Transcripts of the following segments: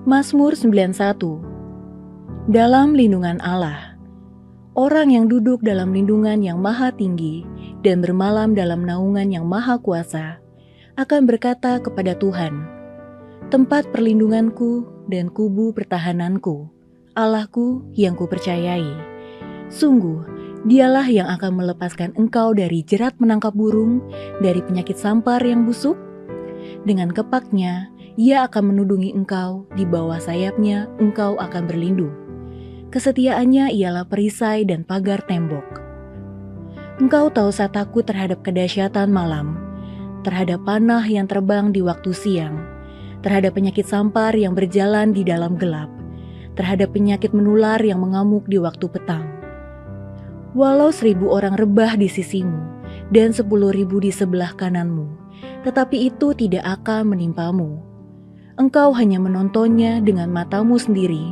Mazmur 91. Dalam lindungan Allah. Orang yang duduk dalam lindungan yang maha tinggi dan bermalam dalam naungan yang maha kuasa akan berkata kepada Tuhan, tempat perlindunganku dan kubu pertahananku, Allahku yang kupercayai. Sungguh, dialah yang akan melepaskan engkau dari jerat menangkap burung, dari penyakit sampar yang busuk. Dengan kepaknya, ia akan menudungi engkau, di bawah sayapnya engkau akan berlindung. Kesetiaannya ialah perisai dan pagar tembok. Engkau tahu saya takut terhadap kedahsyatan malam, terhadap panah yang terbang di waktu siang, terhadap penyakit sampar yang berjalan di dalam gelap, terhadap penyakit menular yang mengamuk di waktu petang. Walau 1.000 orang rebah di sisimu dan 10.000 di sebelah kananmu, tetapi itu tidak akan menimpamu. Engkau hanya menontonnya dengan matamu sendiri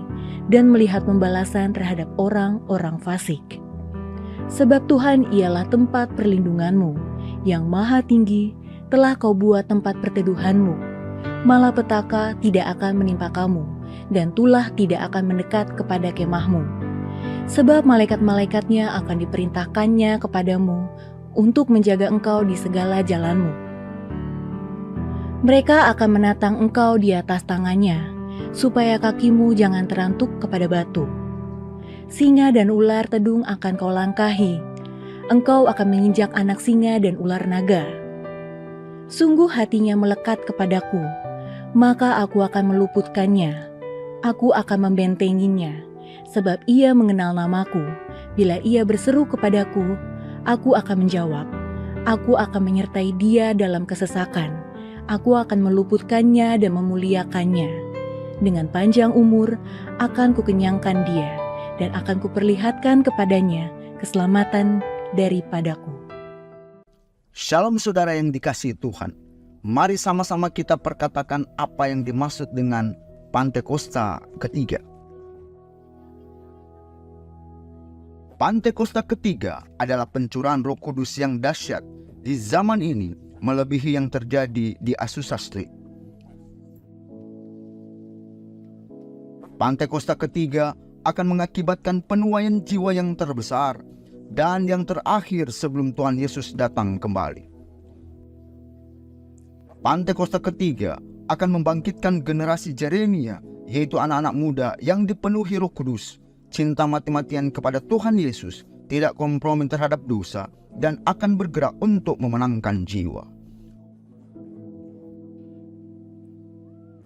dan melihat pembalasan terhadap orang-orang fasik. Sebab Tuhan ialah tempat perlindunganmu, yang maha tinggi telah kau buat tempat perteduhanmu. Malapetaka tidak akan menimpa kamu, dan tulah tidak akan mendekat kepada kemahmu. Sebab malaikat-malaikatnya akan diperintahkannya kepadamu untuk menjaga engkau di segala jalanmu. Mereka akan menatang engkau di atas tangannya, supaya kakimu jangan terantuk kepada batu. Singa dan ular tedung akan kau langkahi, engkau akan menginjak anak singa dan ular naga. Sungguh hatinya melekat kepadaku, maka aku akan meluputkannya, aku akan membentenginya, sebab ia mengenal namaku. Bila ia berseru kepadaku, aku akan menjawab, aku akan menyertai dia dalam kesesakan. Aku akan meluputkannya dan memuliakannya. Dengan panjang umur akan kukenyangkan dia, dan akan kuperlihatkan kepadanya keselamatan daripadaku. Shalom saudara yang dikasihi Tuhan. Mari sama-sama kita perkatakan apa yang dimaksud dengan Pantekosta ketiga. Pantekosta ketiga adalah pencurahan Roh Kudus yang dahsyat di zaman ini, melebihi yang terjadi di Asusasri. Pantekosta ketiga akan mengakibatkan penuaian jiwa yang terbesar dan yang terakhir sebelum Tuhan Yesus datang kembali. Pantekosta ketiga akan membangkitkan generasi Yeremia, yaitu anak-anak muda yang dipenuhi Roh Kudus, cinta mati-matian kepada Tuhan Yesus, tidak kompromi terhadap dosa, dan akan bergerak untuk memenangkan jiwa.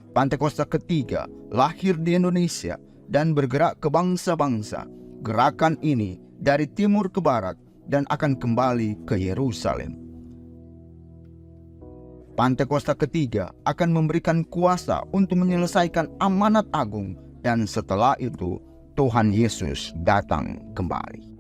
Pantekosta ketiga lahir di Indonesia dan bergerak ke bangsa-bangsa. Gerakan ini dari timur ke barat dan akan kembali ke Yerusalem. Pantekosta ketiga akan memberikan kuasa untuk menyelesaikan amanat agung, dan setelah itu Tuhan Yesus datang kembali.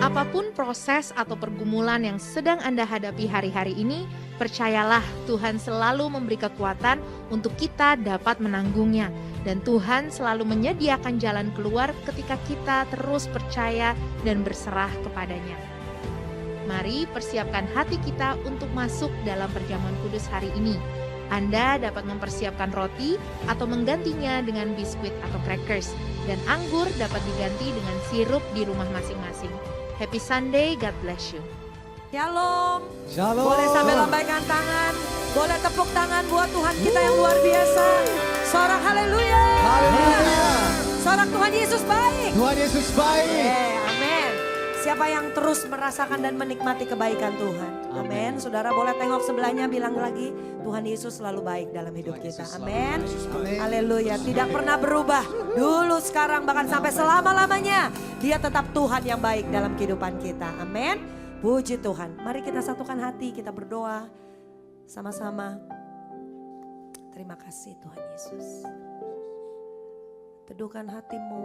Apapun proses atau pergumulan yang sedang Anda hadapi hari-hari ini, percayalah Tuhan selalu memberi kekuatan untuk kita dapat menanggungnya. Dan Tuhan selalu menyediakan jalan keluar ketika kita terus percaya dan berserah kepadanya. Mari persiapkan hati kita untuk masuk dalam perjamuan kudus hari ini. Anda dapat mempersiapkan roti atau menggantinya dengan biskuit atau crackers. Dan anggur dapat diganti dengan sirup di rumah masing-masing. Happy Sunday, God bless you. Shalom. Shalom. Boleh sambil lambaikan tangan, boleh tepuk tangan buat Tuhan kita yang luar biasa. Sorak haleluya. Haleluya. Sorak Tuhan Yesus baik. Tuhan Yesus baik. Amin. Siapa yang terus merasakan dan menikmati kebaikan Tuhan? Amin. Saudara boleh tengok sebelahnya, bilang lagi, Tuhan Yesus selalu baik dalam hidup kita. Amin. Haleluya. Tidak pernah berubah. Dulu, sekarang, bahkan sampai selama-lamanya. Dia tetap Tuhan yang baik dalam kehidupan kita. Amin. Puji Tuhan. Mari kita satukan hati, kita berdoa sama-sama. Terima kasih Tuhan Yesus. Teduhkan hatimu.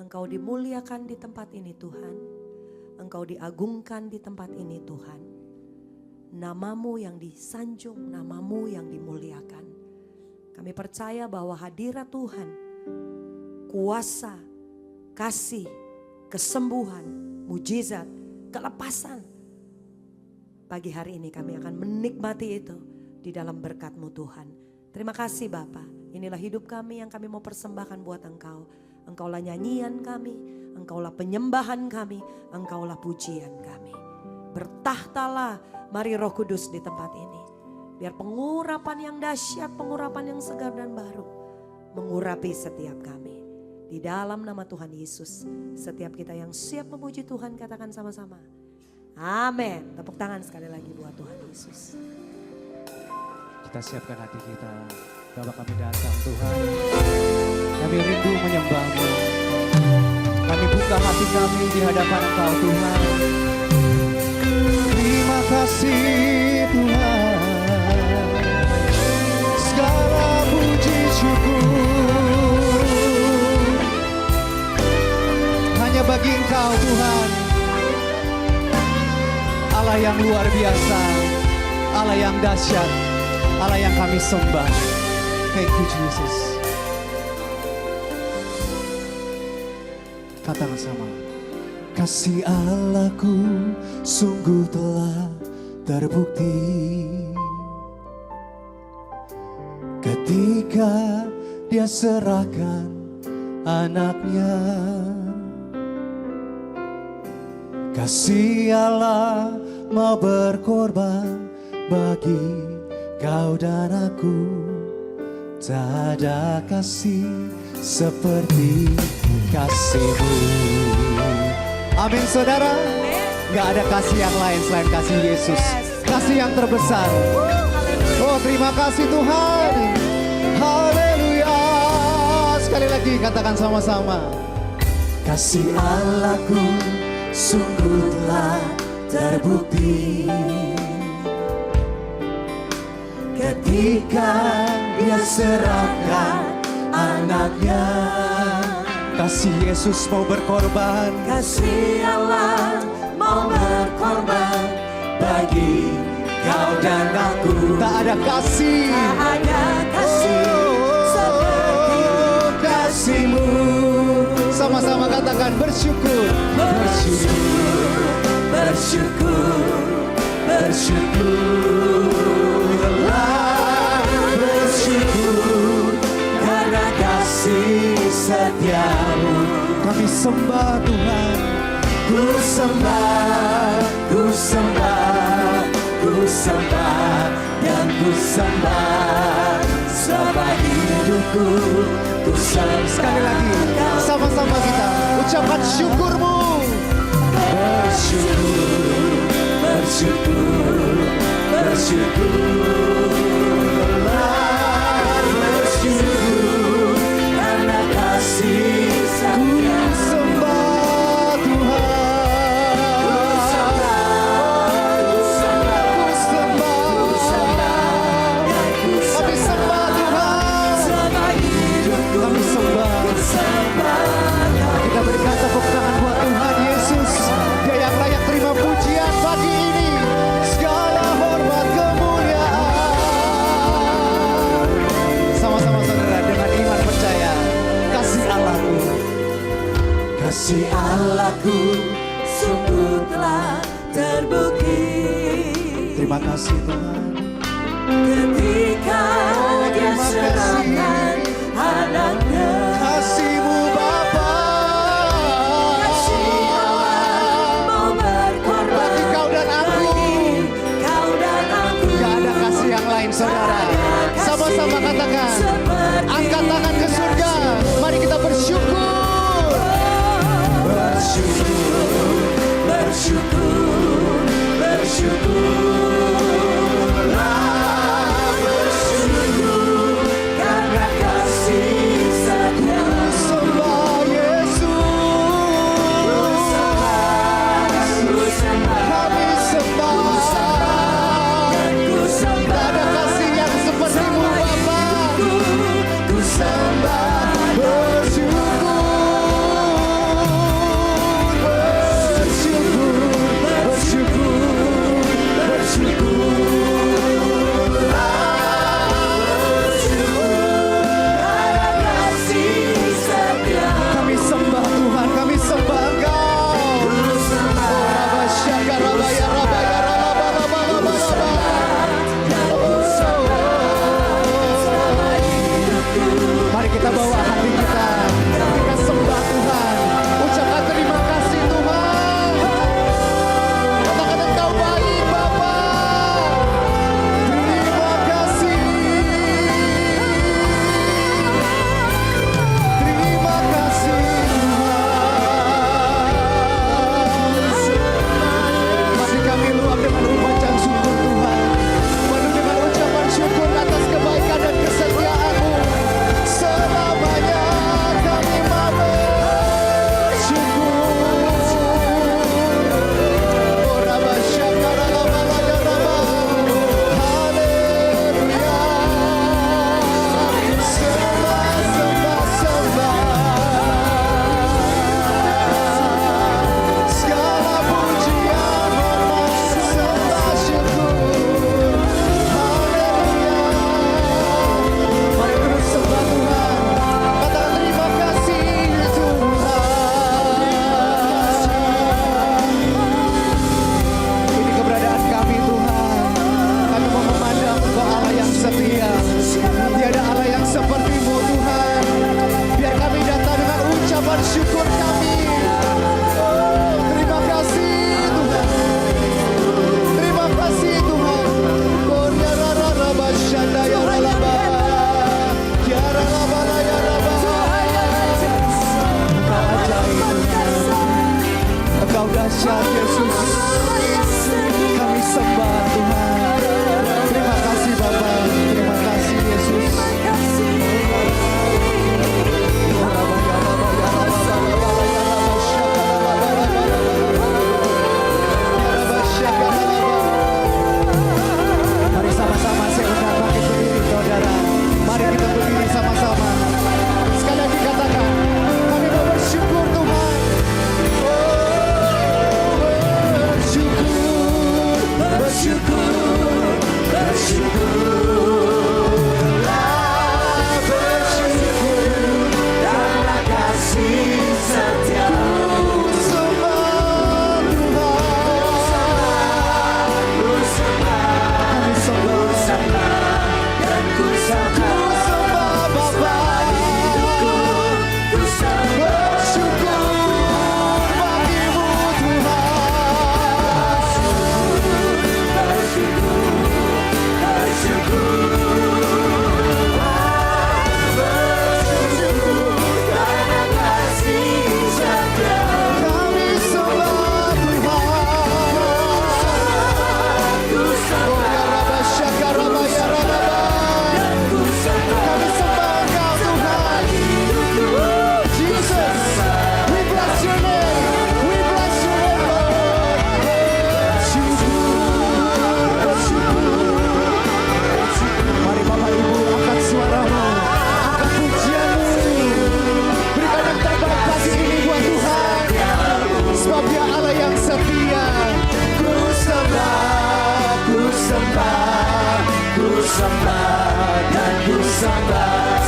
Engkau dimuliakan di tempat ini Tuhan. Engkau diagungkan di tempat ini Tuhan. namamu yang disanjung, namamu yang dimuliakan. Kami percaya bahwa hadirat Tuhan, kuasa, kasih, kesembuhan, mujizat, kelepasan. Pagi hari ini kami akan menikmati itu di dalam berkat-Mu Tuhan. Terima kasih Bapa. Inilah hidup kami yang kami mau persembahkan buat Engkau. Engkaulah nyanyian kami, Engkaulah penyembahan kami, Engkaulah pujian kami. Bertahtalah mari Roh Kudus di tempat ini. Biar pengurapan yang dahsyat, pengurapan yang segar dan baru mengurapi setiap kami. Di dalam nama Tuhan Yesus, setiap kita yang siap memuji Tuhan katakan sama-sama. Amin. Tepuk tangan sekali lagi buat Tuhan Yesus. Kita siapkan hati kita. Bapa kami datang Tuhan. Kami rindu menyembah-Mu. Kami buka hati kami di hadapan Engkau Tuhan. Terima kasih Tuhan. Segala puji syukur hanya bagi Engkau Tuhan. Allah yang luar biasa, Allah yang dahsyat, Allah yang kami sembah. Thank you Jesus. Katakan sama. Kasih Allahku sungguh telah terbukti ketika Dia serahkan anaknya. Kasih Allah mau berkorban bagi kau dan aku. Tak ada kasih seperti kasih-Mu. Amin saudara. Gak ada kasih yang lain selain kasih Yesus. Kasih yang terbesar. Oh terima kasih Tuhan. Haleluya. Sekali lagi katakan sama-sama. Kasih Allahku sungguh telah terbukti ketika Dia serahkan anaknya. Kasih Yesus mau berkorban. Kasih Allah mau berkorban bagi kau dan aku. Tak ada kasih, tak ada kasih seperti kasih-Mu. Sama-sama katakan bersyukur, bersyukur, bersyukur, bersyukurlah, bersyukur karena kasih setia-Mu. Kami sembah Tuhan. Ku sembah, ku sembah, ku sembah dan ku sembah sebagai hidupku. Ku sembah. Sekali lagi, sama-sama kita ucapkan syukur-Mu. Bersyukur, bersyukur, bersyukurlah, bersyukur karena kasih setia-Mu. Sembah Tuhan. Ku sembah, ku sembah, ku sembah, ku sembah. Kami sembah Tuhan. Kami sembah. Kita berikan tepuk tangan buat Tuhan Yesus. Dia yang layak terima pujian pagi ini. Segala hormat kemuliaan. Sama-sama saudara dengan iman percaya. Kasih Allahku. Kasih Allahku sungguh telah terbukti. Terima kasih Tuhan. Ketika Dia serahkan anaknya. Kasih-Mu Bapa. Kasih Allah mau berkorban bagi kau dan aku. Kau dan aku. Gak ada kasih yang lain saudara. Sama-sama katakan. Angkat tangan ke surga. Mari kita bersyukur. Bersyukur, bersyukur, bersyukurlah, bersyukur karena kasih setia-Mu. Sembah Yesus. Ku sembah, ku sembah, kami sembah, ku sembah. Tak ada kasih yang seperti-Mu Bapa. Ku sembah, bersyukur, bersyukur, bersyukur, bersyukur.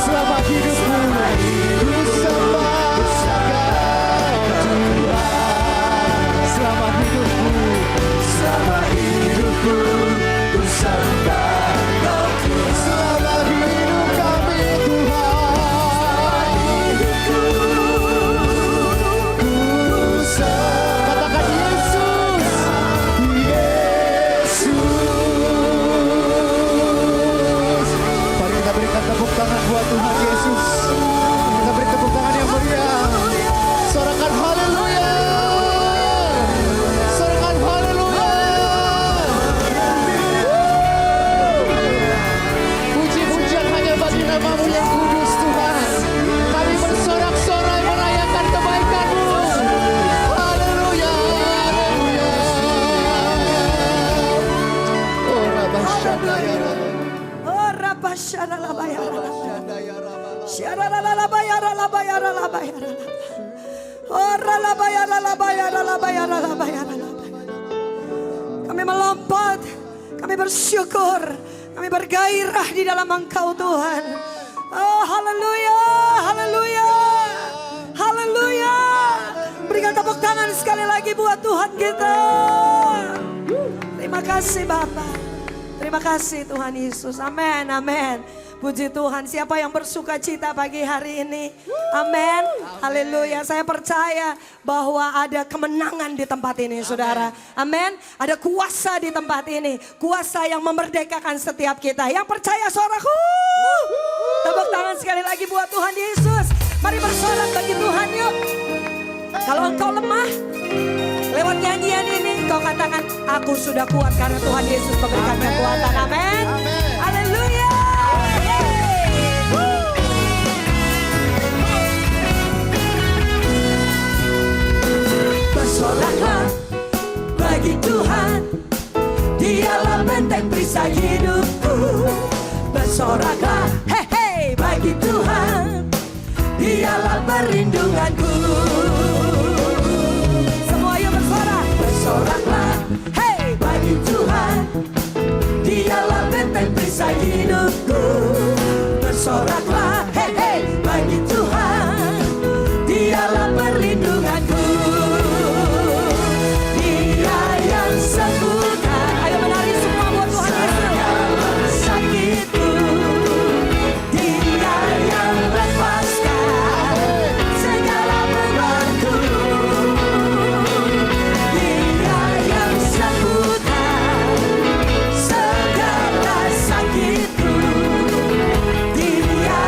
Selama hidupku ku sembah Tuhan. Selama hidupku ku sembah Tuhan. Selama hidup kami Tuhan, ku sembah. Katakan Yesus, Yesus. Mari kita berikan tepuk tangan buat Tuhan Yesus. Kita beri tepuk tangan yang meriah. Sorakan haleluya. Sorakan haleluya. Puji-pujian hanya bagi nama-Mu yang kudus Tuhan. Kami bersorak-sorai merayakan kebaikan-Mu. Haleluya, haleluya. Oh Rabashanda ya Rabba. Oh Rabashanda la bayara. Syarala la bayara la bayara la bayara. Oh la bayara la bayara la bayara la bayara la bayara. Kami melompat, kami bersyukur, kami bergairah di dalam Engkau Tuhan. Oh haleluya, haleluya, haleluya. Berikan tepuk tangan sekali lagi buat Tuhan kita. Terima kasih Bapa. Terima kasih Tuhan Yesus. Amin, amin. Puji Tuhan, siapa yang bersuka cita pagi hari ini? Amin. Haleluya. Saya percaya bahwa ada kemenangan di tempat ini, saudara. Amin. Ada kuasa di tempat ini. Kuasa yang memerdekakan setiap kita. Yang percaya soraku. Tepuk tangan sekali lagi buat Tuhan Yesus. Mari bersorak bagi Tuhan yuk. Kalau engkau lemah, lewat nyanyian ini kau katakan, aku sudah kuat karena Tuhan Yesus memberikan kekuatan. Amin. Haleluya. Bersoraklah bagi Tuhan, Dialah benteng perisai hidupku. Bersoraklah, hei hei, bagi Tuhan, Dialah perlindunganku. Semua yuk bersorak. Bersoraklah, hei, bagi Tuhan, Dialah benteng perisai hidupku. Bersoraklah, hei hei, bagi Tuhan, Dialah perlindunganku. Dia yang sembuhkan. Ayo menari semua buat Tuhan Yesus. Segala sakitku. Dia yang lepaskan segala bebanku. Dia yang sembuhkan segala sakitku. Dia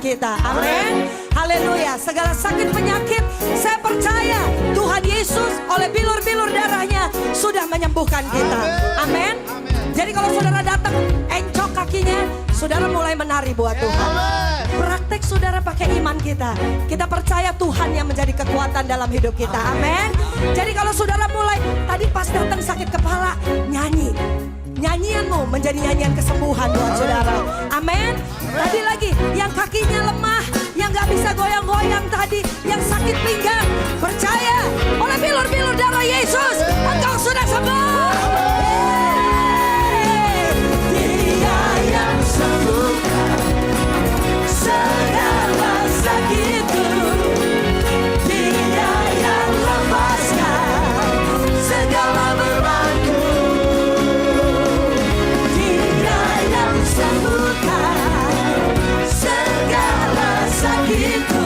kita. Amin. Haleluya. Segala sakit penyakit, saya percaya Tuhan Yesus oleh bilur-bilur darahnya sudah menyembuhkan kita. Amin. Jadi kalau saudara datang, encok kakinya, saudara mulai menari buat Tuhan. Praktek saudara pakai iman kita. Kita percaya Tuhan yang menjadi kekuatan dalam hidup kita. Amin. Jadi kalau saudara mulai, tadi pas datang sakit kepala, nyanyi. Nyanyianmu menjadi nyanyian kesembuhan buat saudara. Amin. Tadi lagi, yang kakinya lemah, yang gak bisa goyang-goyang tadi, yang sakit pinggang, percaya oleh bilur-bilur darah Yesus, engkau sudah sembuh. Dia yang sembuhkan segala sakitku, Dia yang lepaskan segala bebanku, Dia yang sembuhkan segala sakitku,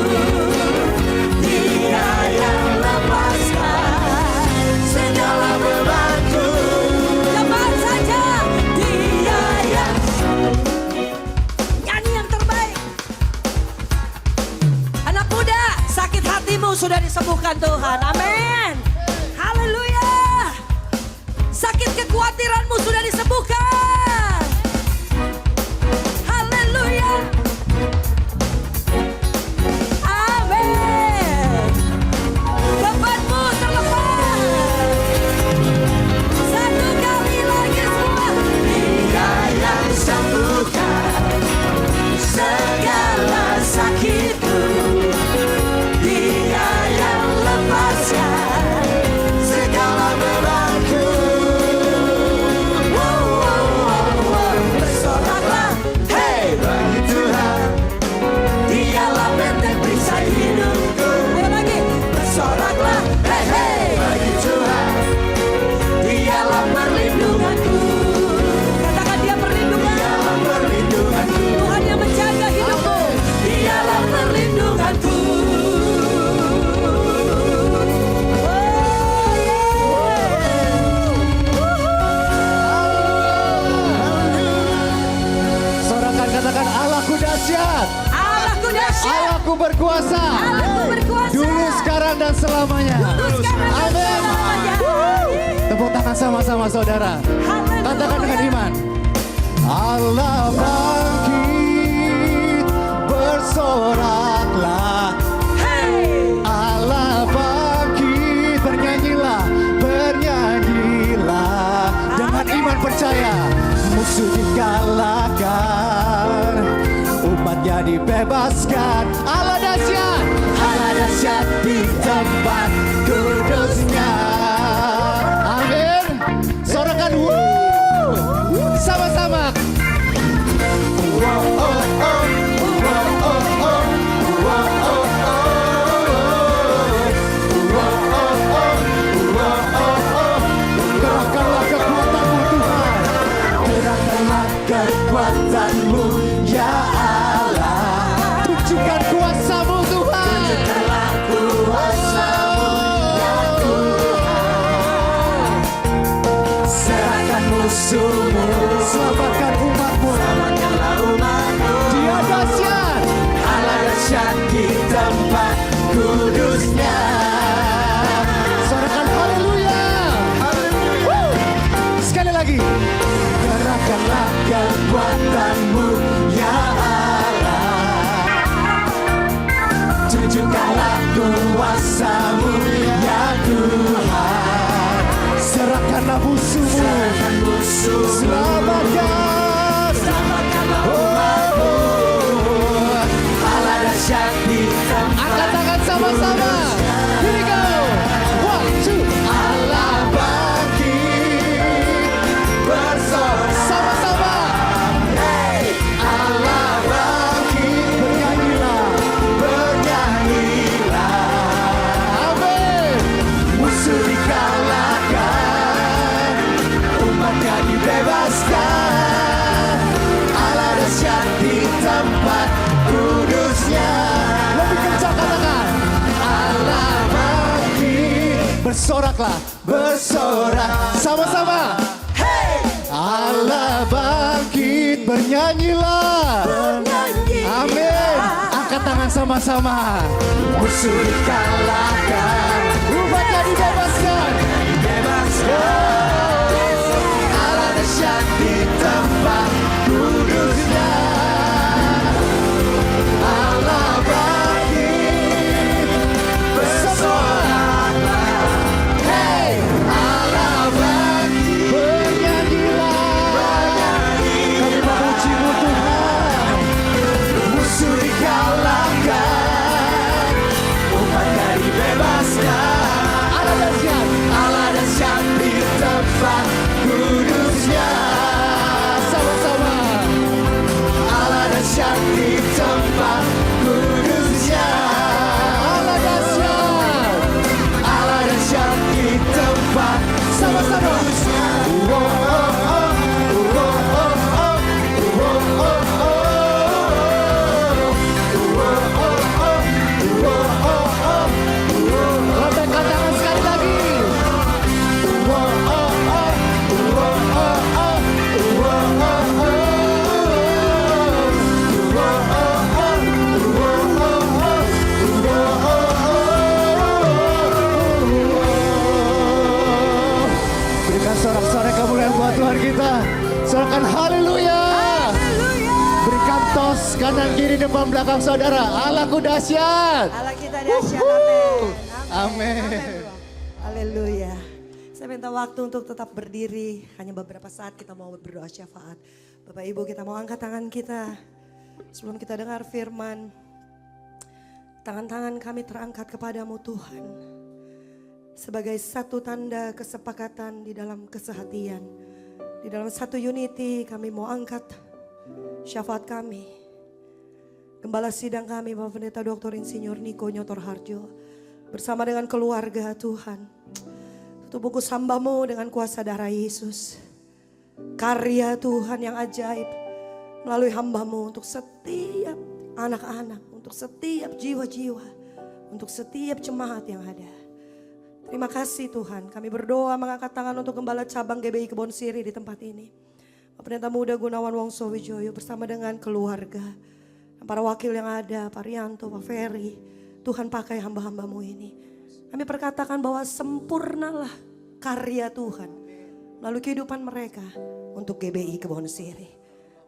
Dia yang lepaskan segala bebanku. Cepat saja. Dia yang Nyanyi yang terbaik. Anak muda, sakit hatimu sudah disembuhkan Tuhan. Amin. Haleluya. Sakit kekhawatiranmu sudah disembuhkan. Haleluya. Amin. Bebanmu terlepas. Satu kali lagi semua. Dia yang sembuhkan segala sakitku, Dia yang lepaskan segala bebanku. Bersoraklah, hei bagi Tuhan, Dialah benteng perisai hidupku. Ayo lagi. Bersoraklah, hei hei bagi Tuhan, Dialah perlindunganku. Katakan dia perlindungan. Dialah perlindunganku. Tuhan yang menjaga hidupmu. Dialah perlindunganku. Sorakan katakan Allahku dahsyat, Allahku dahsyat. Allahku berkuasa. Allahku berkuasa. Dulu, sekarang dan selamanya. Sekarang dan Amin. selamanya. Tepuk tangan sama-sama saudara. Haleluya. Katakan dengan iman. Allah bangkit, bersoraklah. Hey. Allah bangkit, bernyanyilah, bernyanyilah. Dengan iman percaya, musuh dikalahkan, umatnya dibebaskan. Allah dahsyat, Allah dahsyat di tempat kudusnya. Amin. Sorakan wuh, sama-sama. Wow, oh, oh. Wow, oh, oh. Wow, oh, oh. Gerakkanlah kekuatanmu Tuhan, gerakkanlah kekuatanmu ya Allah. Tunjukkan kuasamu Tuhan, tunjukkanlah kuasamu ya Tuhan. Serahkan musuhmu, selamatkan umatmu, selamatkanlah umatmu. Dia dahsyat, Allah dahsyat di tempat kudusnya. Sorakan haleluya. Woo. Sekali lagi. Gerakkanlah kekuatanmu ya Allah. Tunjukkanlah kuasamu ya Tuhan. Serahkanlah musuhmu, serahkan musuhmu, selamatkan, selamatkanlah umatmu. Allah dahsyat di tempat. Angkat tangan sama-sama. Here we go. 1, 2. Allah bangkit, bersorak sama-sama. Hey, Allah bangkit, bernyanyilah, bernyanyilah. Amin. Musuh dikalahkan, umatnya dibebaskan. Allah dahsyat di tempat kudusnya. Lebih kencang katakan. Allah bangkit, bersoraklah, bersorak sama-sama. Hey, Allah bangkit, bernyanyilah. Amin. bersama-sama. Musuh dikalahkan, Umatnya dibebaskan. Allah dahsyat di tempat kudusnya. Allah bangkit, bersoraklah. Hey, Allah bangkit, Bernyanyilah. Kami memuji-Mu Tuhan. musuh dikalahkan, umatnya dibebaskan. Allah dahsyat di tempat kudusnya. Sama-sama. Allah dahsyat di tempat kudusnya. Allah dahsyat. Allah dahsyat di tempat Sama-sama. kudusnya. Lambaikan tangan sekali lagi. Berikan sorak-sorai kemuliaan buat Tuhan kita. Sorakan haleluya. Berikan tos kanan kiri depan belakang saudara. Allahku dahsyat. Allah kita dahsyat. Amin. Amin. Haleluya. Saya minta waktu untuk tetap berdiri. Hanya beberapa saat kita mau berdoa syafaat. Bapak Ibu, kita mau angkat tangan kita. Sebelum kita dengar firman, tangan-tangan kami terangkat kepadamu Tuhan. Sebagai satu tanda kesepakatan di dalam kesehatian. Di dalam satu unity kami mau angkat syafaat kami. Gembala sidang kami Bapak Pendeta Dr. Insinyur Niko Nyotor Harjo. Bersama dengan keluarga Tuhan. Tutup bungkus hamba-Mu dengan kuasa darah Yesus. Karya Tuhan yang ajaib. Melalui hamba-Mu untuk setiap anak-anak. Untuk setiap jiwa-jiwa. Untuk setiap jemaat yang ada. Terima kasih Tuhan. Kami berdoa mengangkat tangan untuk Gembala Cabang GBI Kebon Siri di tempat ini. Bapak Pendeta Muda Gunawan Wongso Wijoyo bersama dengan keluarga. Dan para wakil yang ada, Pak Rianto, Pak Ferry. Tuhan pakai hamba-hamba-Mu ini. Kami perkatakan bahwa sempurnalah karya Tuhan melalui kehidupan mereka untuk GBI Kebon Siri.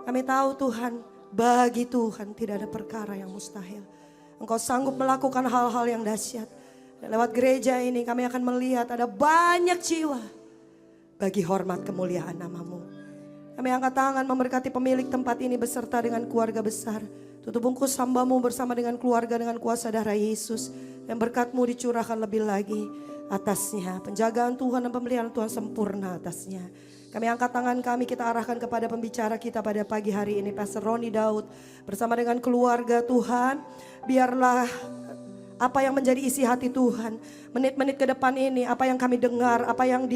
Kami tahu Tuhan, bagi Tuhan tidak ada perkara yang mustahil. Engkau sanggup melakukan hal-hal yang dahsyat. Dan lewat gereja ini kami akan melihat ada banyak jiwa bagi hormat kemuliaan nama-Mu. Kami angkat tangan memberkati pemilik tempat ini beserta dengan keluarga besar. Tutup bungkus hamba-Mu bersama dengan keluarga dengan kuasa darah Yesus. Dan berkat-Mu dicurahkan lebih lagi atasnya. Penjagaan Tuhan dan pemeliharaan Tuhan sempurna atasnya. Kami angkat tangan kami, kita arahkan kepada pembicara kita pada pagi hari ini. Pastor Roni Daud bersama dengan keluarga Tuhan. Biarlah apa yang menjadi isi hati Tuhan. Menit-menit ke depan ini, apa yang kami dengar, apa yang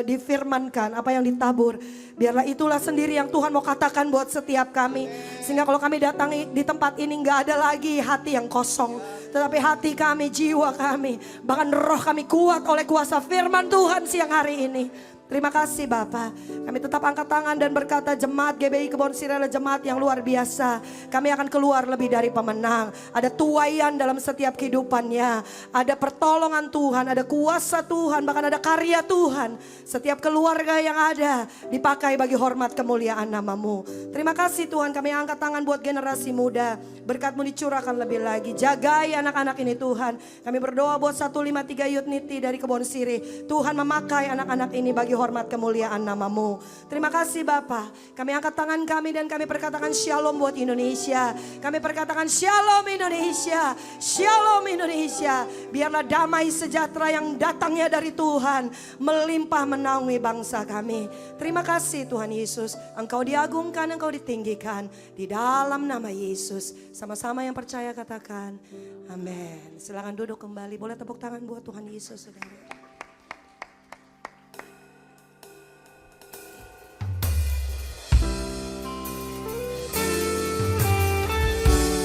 difirmankan, apa yang ditabur. Biarlah itulah sendiri yang Tuhan mau katakan buat setiap kami. Sehingga kalau kami datang di tempat ini gak ada lagi hati yang kosong. Tetapi hati kami, jiwa kami, bahkan roh kami kuat oleh kuasa firman Tuhan siang hari ini. Terima kasih Bapak. Kami tetap angkat tangan dan berkata jemaat GBI Kebon Siri adalah jemaat yang luar biasa. Kami akan keluar lebih dari pemenang. Ada tuaian dalam setiap kehidupannya. Ada pertolongan Tuhan, ada kuasa Tuhan, bahkan ada karya Tuhan. Setiap keluarga yang ada dipakai bagi hormat kemuliaan nama-Mu. Terima kasih Tuhan, kami angkat tangan buat generasi muda. Berkat-Mu dicurahkan lebih lagi. Jagai anak-anak ini Tuhan. Kami berdoa buat 153 Unity dari Kebon Siri. Tuhan memakai anak-anak ini bagi hormat kemuliaan nama-Mu. Terima kasih Bapa. Kami angkat tangan kami dan kami perkatakan shalom buat Indonesia. Kami perkatakan shalom Indonesia. Shalom Indonesia. Biarlah damai sejahtera yang datangnya dari Tuhan melimpah menaungi bangsa kami. Terima kasih Tuhan Yesus. Engkau diagungkan, Engkau ditinggikan. Di dalam nama Yesus. Sama-sama yang percaya katakan amin. Silakan duduk kembali. Boleh tepuk tangan buat Tuhan Yesus saudara.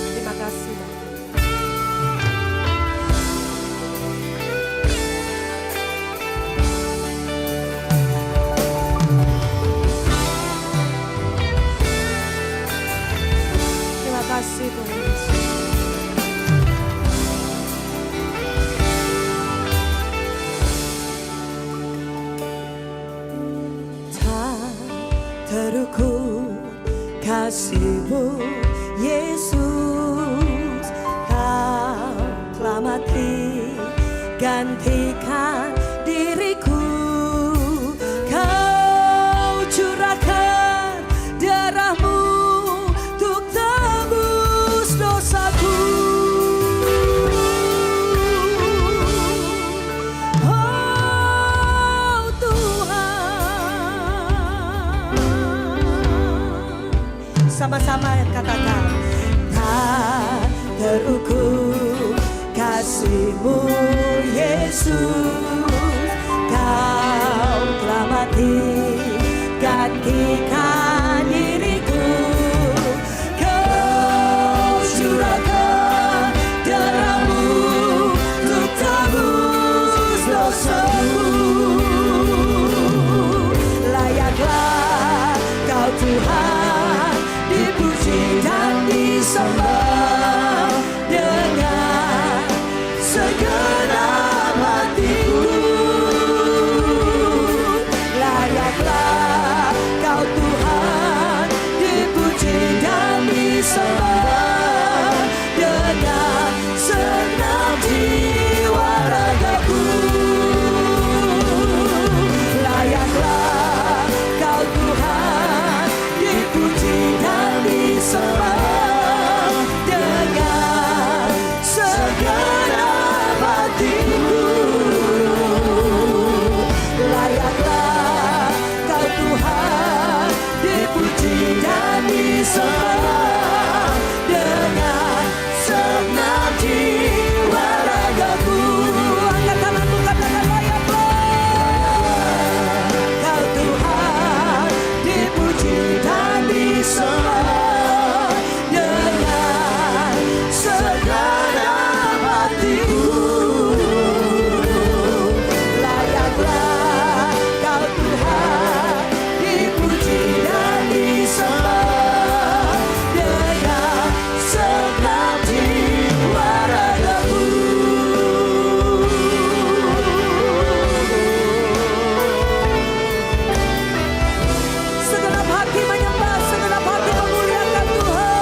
Terima kasih Bapak. Terima kasih Tuhan Yesus. terukur kasih-Mu Yesus. Kau telah mati gantikan diriku, Kau curahkan darah-Mu untuk tebus dosaku. Oh Tuhan, sama-sama katakan, tak terukur kasih-Mu Yesus. Kau telah mati gantikan diriku, Kau curahkan darah-Mu untuk tebus dosaku. Layaklah Kau Tuhan dipuji dan disembah dengan segenap hatiku. Layaklah Kau Tuhan dipuji dan disembah dengan segenap jiwa ragaku. Layaklah Kau Tuhan dipuji dan disembah dengan segenap hatiku. Layaklah Kau Tuhan dipuji dan disembah dengan segenap jiwa ragaku. Angkat tanganmu, katakan layaklah Kau Tuhan dipuji dan disembah dengan segenap hatiku. Layaklah Kau Tuhan dipuji dan disembah dengan segenap jiwa ragaku. Segenap hati menyembah, segenap hati memuliakan Tuhan.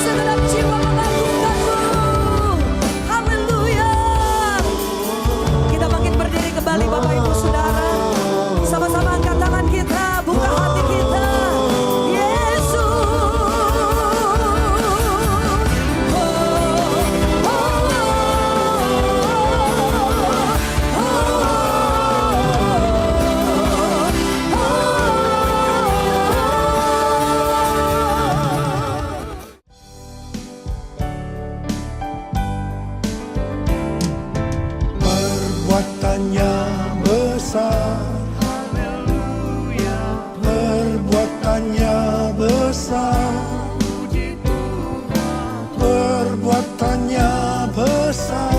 Segenap jiwa mengagungkan-Mu. Haleluya. Kita bangkit berdiri kembali Bapak Ibu Saudara. Sama-sama angkat tangan kita, buka hati kita. Yesus. Perbuatannya besar, perbuatannya besar, perbuatannya besar,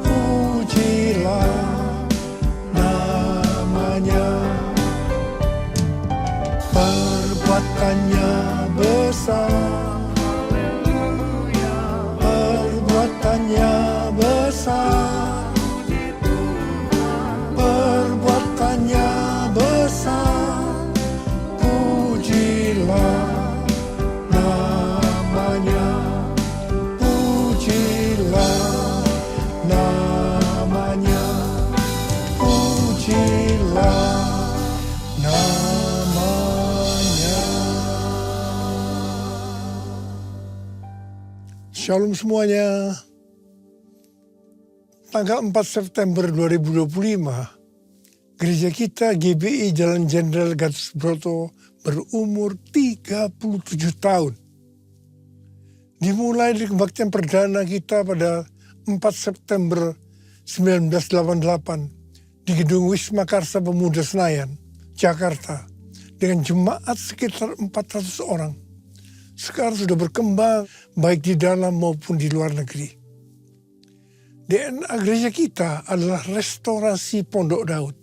pujilah namanya. Perbuatannya besar, perbuatannya besar, perbuatannya besar, pujilah namanya, pujilah namanya, pujilah namanya. Shalom semuanya. Tanggal 4 September 2025, gereja kita GBI Jalan Jenderal Gatot Subroto berumur 37 tahun. Dimulai dari kebaktian perdana kita pada 4 September 1988 di Gedung Wisma Karsa Pemuda Senayan, Jakarta, dengan jemaat sekitar 400 orang. Sekarang sudah berkembang baik di dalam maupun di luar negeri. DNA gereja kita adalah restorasi Pondok Daud.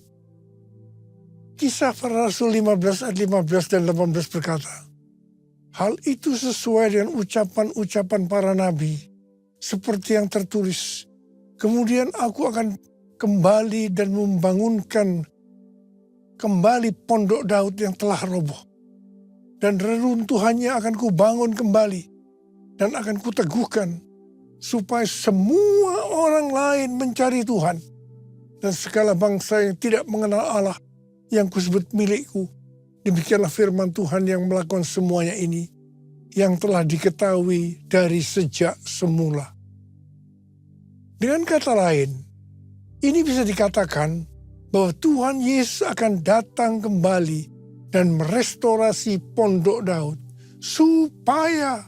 Kisah Para Rasul 15 ayat 15 dan 18 berkata, hal itu sesuai dengan ucapan-ucapan para nabi, seperti yang tertulis. Kemudian aku akan kembali dan membangunkan kembali pondok Daud yang telah roboh. Dan reruntuhannya akan kubangun kembali dan akan kuteguhkan, supaya semua orang lain mencari Tuhan. Dan segala bangsa yang tidak mengenal Allah yang kusebut milikku. Demikianlah firman Tuhan yang melakukan semuanya ini, yang telah diketahui dari sejak semula. Dengan kata lain, ini bisa dikatakan bahwa Tuhan Yesus akan datang kembali dan merestorasi pondok Daud supaya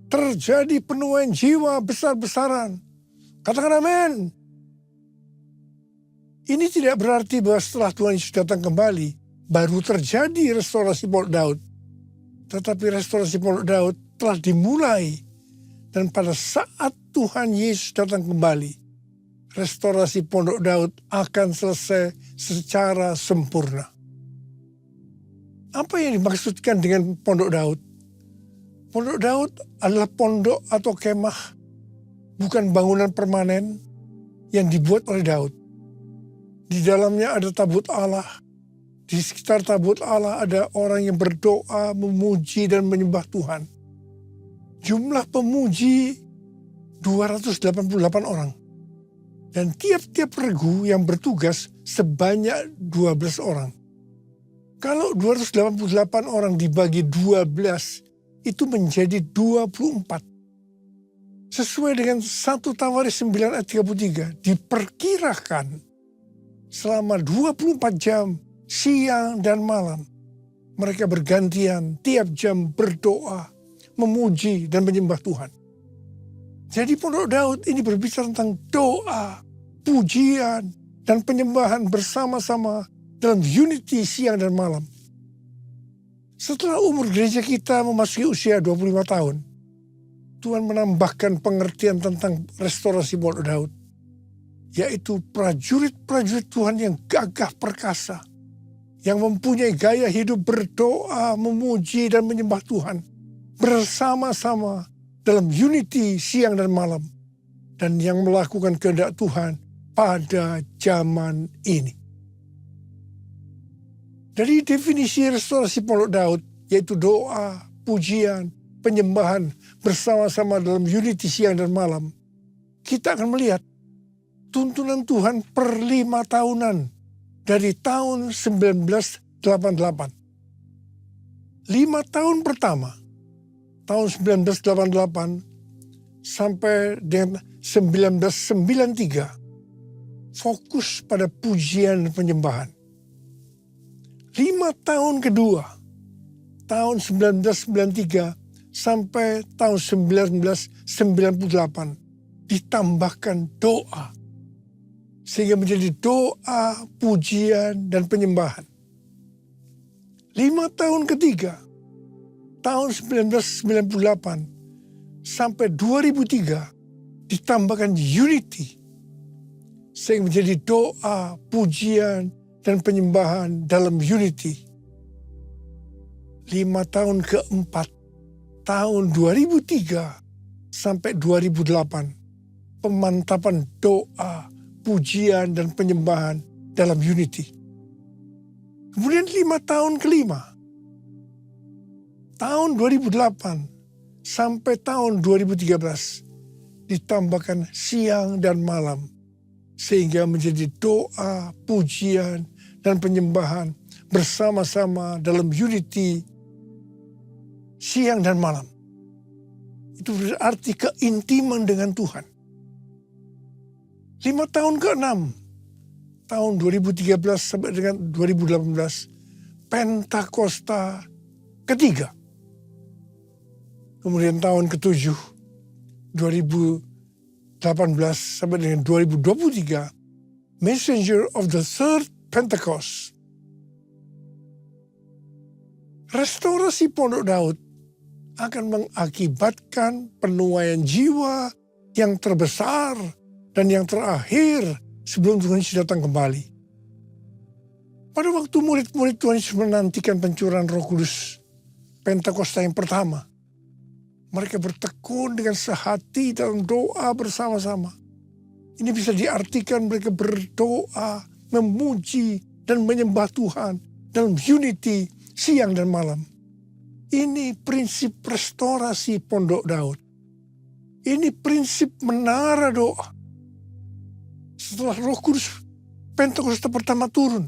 terjadi penuaian jiwa besar-besaran. Katakan amin. Ini tidak berarti bahwa setelah Tuhan Yesus datang kembali, baru terjadi restorasi pondok Daud. Tetapi restorasi pondok Daud telah dimulai. Dan pada saat Tuhan Yesus datang kembali, restorasi pondok Daud akan selesai secara sempurna. Apa yang dimaksudkan dengan pondok Daud? Pondok Daud adalah pondok atau kemah, bukan bangunan permanen yang dibuat oleh Daud. Di dalamnya ada tabut Allah. Di sekitar tabut Allah ada orang yang berdoa, memuji dan menyembah Tuhan. Jumlah pemuji 288 orang. Dan tiap-tiap regu yang bertugas sebanyak 12 orang. Kalau 288 orang dibagi 12, itu menjadi 24. Sesuai dengan 1 Tawaris 9 ayat 33, diperkirakan selama 24 jam, siang dan malam, mereka bergantian tiap jam berdoa, memuji dan menyembah Tuhan. Jadi pondok Daud ini berbicara tentang doa, pujian, dan penyembahan bersama-sama dalam unity siang dan malam. Setelah umur gereja kita memasuki usia 25 tahun, Tuhan menambahkan pengertian tentang restorasi pondok Daud, yaitu prajurit-prajurit Tuhan yang gagah perkasa, yang mempunyai gaya hidup berdoa, memuji, dan menyembah Tuhan bersama-sama dalam unity siang dan malam, dan yang melakukan kehendak Tuhan pada zaman ini. Dari definisi restorasi pondok Daud, yaitu doa, pujian, penyembahan bersama-sama dalam unity siang dan malam, kita akan melihat tuntunan Tuhan per 5 tahunan dari tahun 1988. 5 tahun pertama, tahun 1988 sampai dengan 1993, fokus pada pujian dan penyembahan. 5 tahun kedua, tahun 1993 sampai tahun 1998, ditambahkan doa. Sehingga menjadi doa, pujian, dan penyembahan. 5 tahun ketiga, tahun 1998 sampai 2003, ditambahkan unity. Sehingga menjadi doa, pujian, dan penyembahan dalam unity. 5 tahun keempat, tahun 2003 sampai 2008, pemantapan doa, pujian dan penyembahan dalam unity. Kemudian 5 tahun kelima, tahun 2008 sampai tahun 2013, ditambahkan siang dan malam, sehingga menjadi doa, pujian, dan penyembahan bersama-sama dalam unity siang dan malam. Itu berarti keintiman dengan Tuhan. 5 tahun ke-6, tahun 2013 sampai dengan 2018, Pentakosta ketiga. Kemudian tahun ke-7, 2018 sampai dengan 2023, Messenger of the Third Pentecost. Restorasi pondok Daud akan mengakibatkan penuaian jiwa yang terbesar dan yang terakhir sebelum Tuhan Yesus datang kembali. Pada waktu murid-murid Tuhan Yesus menantikan pencurahan Roh Kudus Pentakosta yang pertama, mereka bertekun dengan sehati dalam doa bersama-sama. Ini bisa diartikan mereka berdoa, memuji, dan menyembah Tuhan dalam unity siang dan malam. Ini prinsip restorasi Pondok Daud. Ini prinsip menara doa. Setelah Roh Kudus Pentakosta pertama turun,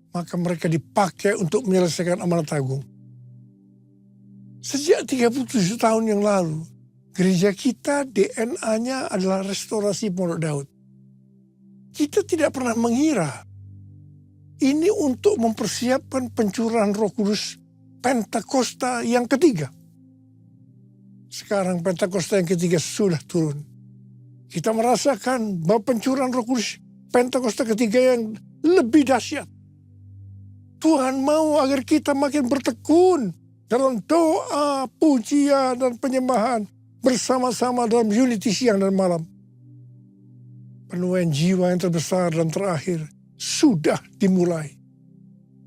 maka mereka dipakai untuk menyelesaikan amanat agung. Sejak 37 tahun yang lalu, gereja kita DNA-nya adalah restorasi Pondok Daud. Kita tidak pernah mengira ini untuk mempersiapkan pencurahan Roh Kudus Pentakosta yang ketiga. Sekarang Pentakosta yang ketiga sudah turun. Kita merasakan bahwa pencurahan Roh Kudus Pentakosta ketiga yang lebih dahsyat. Tuhan mau agar kita makin bertekun dalam doa, pujian, dan penyembahan bersama-sama dalam unity siang dan malam. Penuaian jiwa yang terbesar dan terakhir sudah dimulai.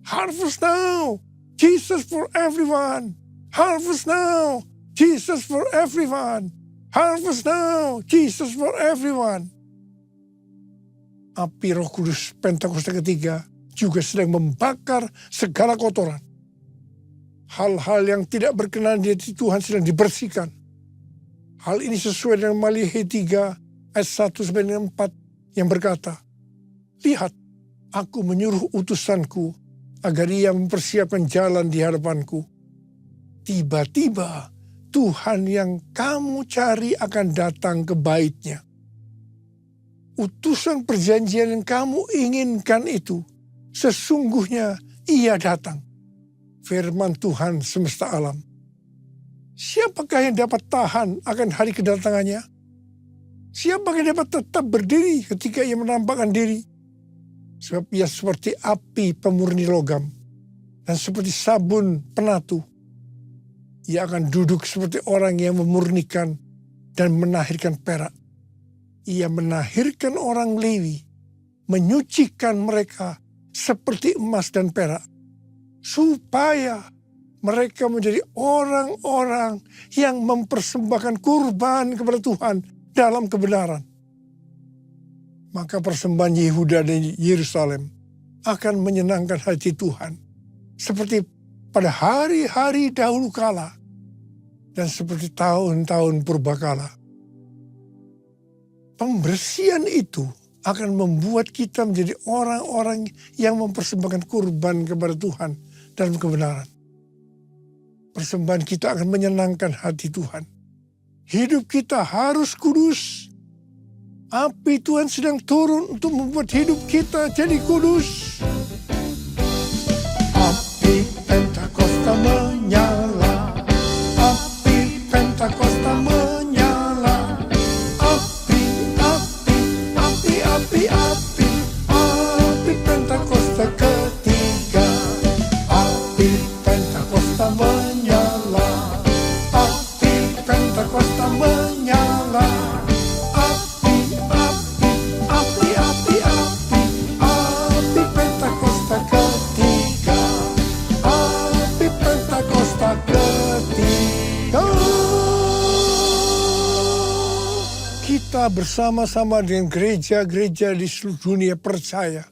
Harvest now, Jesus for everyone. Harvest now, Jesus for everyone. Harvest now, Jesus for everyone. Api Roh Kudus Pentakosta ketiga juga sedang membakar segala kotoran. Hal-hal yang tidak berkenan di hati Tuhan sedang dibersihkan. Hal ini sesuai dengan Maliaki 3 ayat 1-4 yang berkata, "Lihat, aku menyuruh utusanku agar ia mempersiapkan jalan di hadapanku. Tiba-tiba Tuhan yang kamu cari akan datang ke baitnya. Utusan perjanjian yang kamu inginkan itu, sesungguhnya ia datang. Firman Tuhan semesta alam. Siapakah yang dapat tahan akan hari kedatangannya? Siapakah yang dapat tetap berdiri ketika ia menampakkan diri? Sebab ia seperti api pemurni logam dan seperti sabun penatu. Ia akan duduk seperti orang yang memurnikan dan menahirkan perak. Ia menahirkan orang Lewi, menyucikan mereka seperti emas dan perak, supaya mereka menjadi orang-orang yang mempersembahkan kurban kepada Tuhan dalam kebenaran. Maka persembahan Yehuda dan Yerusalem akan menyenangkan hati Tuhan, seperti pada hari-hari dahulu kala dan seperti tahun-tahun purbakala. Pembersihan itu akan membuat kita menjadi orang-orang yang mempersembahkan kurban kepada Tuhan dalam kebenaran. Persembahan kita akan menyenangkan hati Tuhan. Hidup kita harus kudus. Api Tuhan sedang turun untuk membuat hidup kita jadi kudus. Api Pentakosta menyala. Api Pentakosta menyala. Api Pentakosta ketiga. Api Pentakosta menyala. Api Pentakosta menyala. Api Pentakosta ketiga. Api Pentakosta ketiga. Kita bersama-sama dengan gereja-gereja di seluruh dunia percaya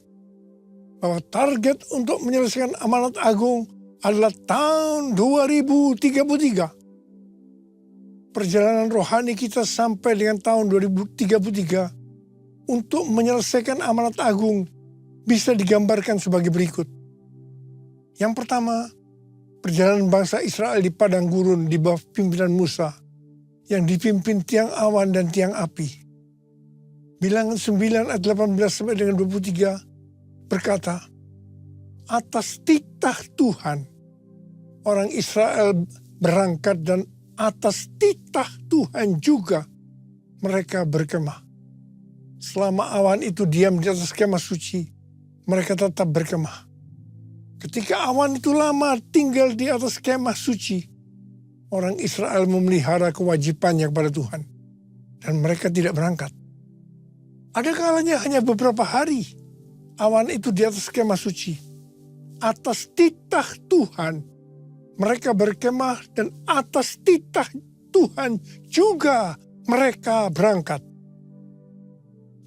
bahwa target untuk menyelesaikan amanat agung adalah tahun 2033. Perjalanan rohani kita sampai dengan tahun 2033 untuk menyelesaikan amanat agung bisa digambarkan sebagai berikut. Yang pertama, perjalanan bangsa Israel di padang gurun di bawah pimpinan Musa yang dipimpin tiang awan dan tiang api. Bilangan 9 ayat 18 sampai dengan 23 berkata, atas titah Tuhan orang Israel berangkat dan atas titah Tuhan juga mereka berkemah. Selama awan itu diam di atas kemah suci, mereka tetap berkemah. Ketika awan itu lama tinggal di atas kemah suci, orang Israel memelihara kewajibannya kepada Tuhan. Dan mereka tidak berangkat. Ada kalanya hanya beberapa hari awan itu di atas kemah suci. Atas titah Tuhan mereka berkemah dan atas titah Tuhan juga mereka berangkat.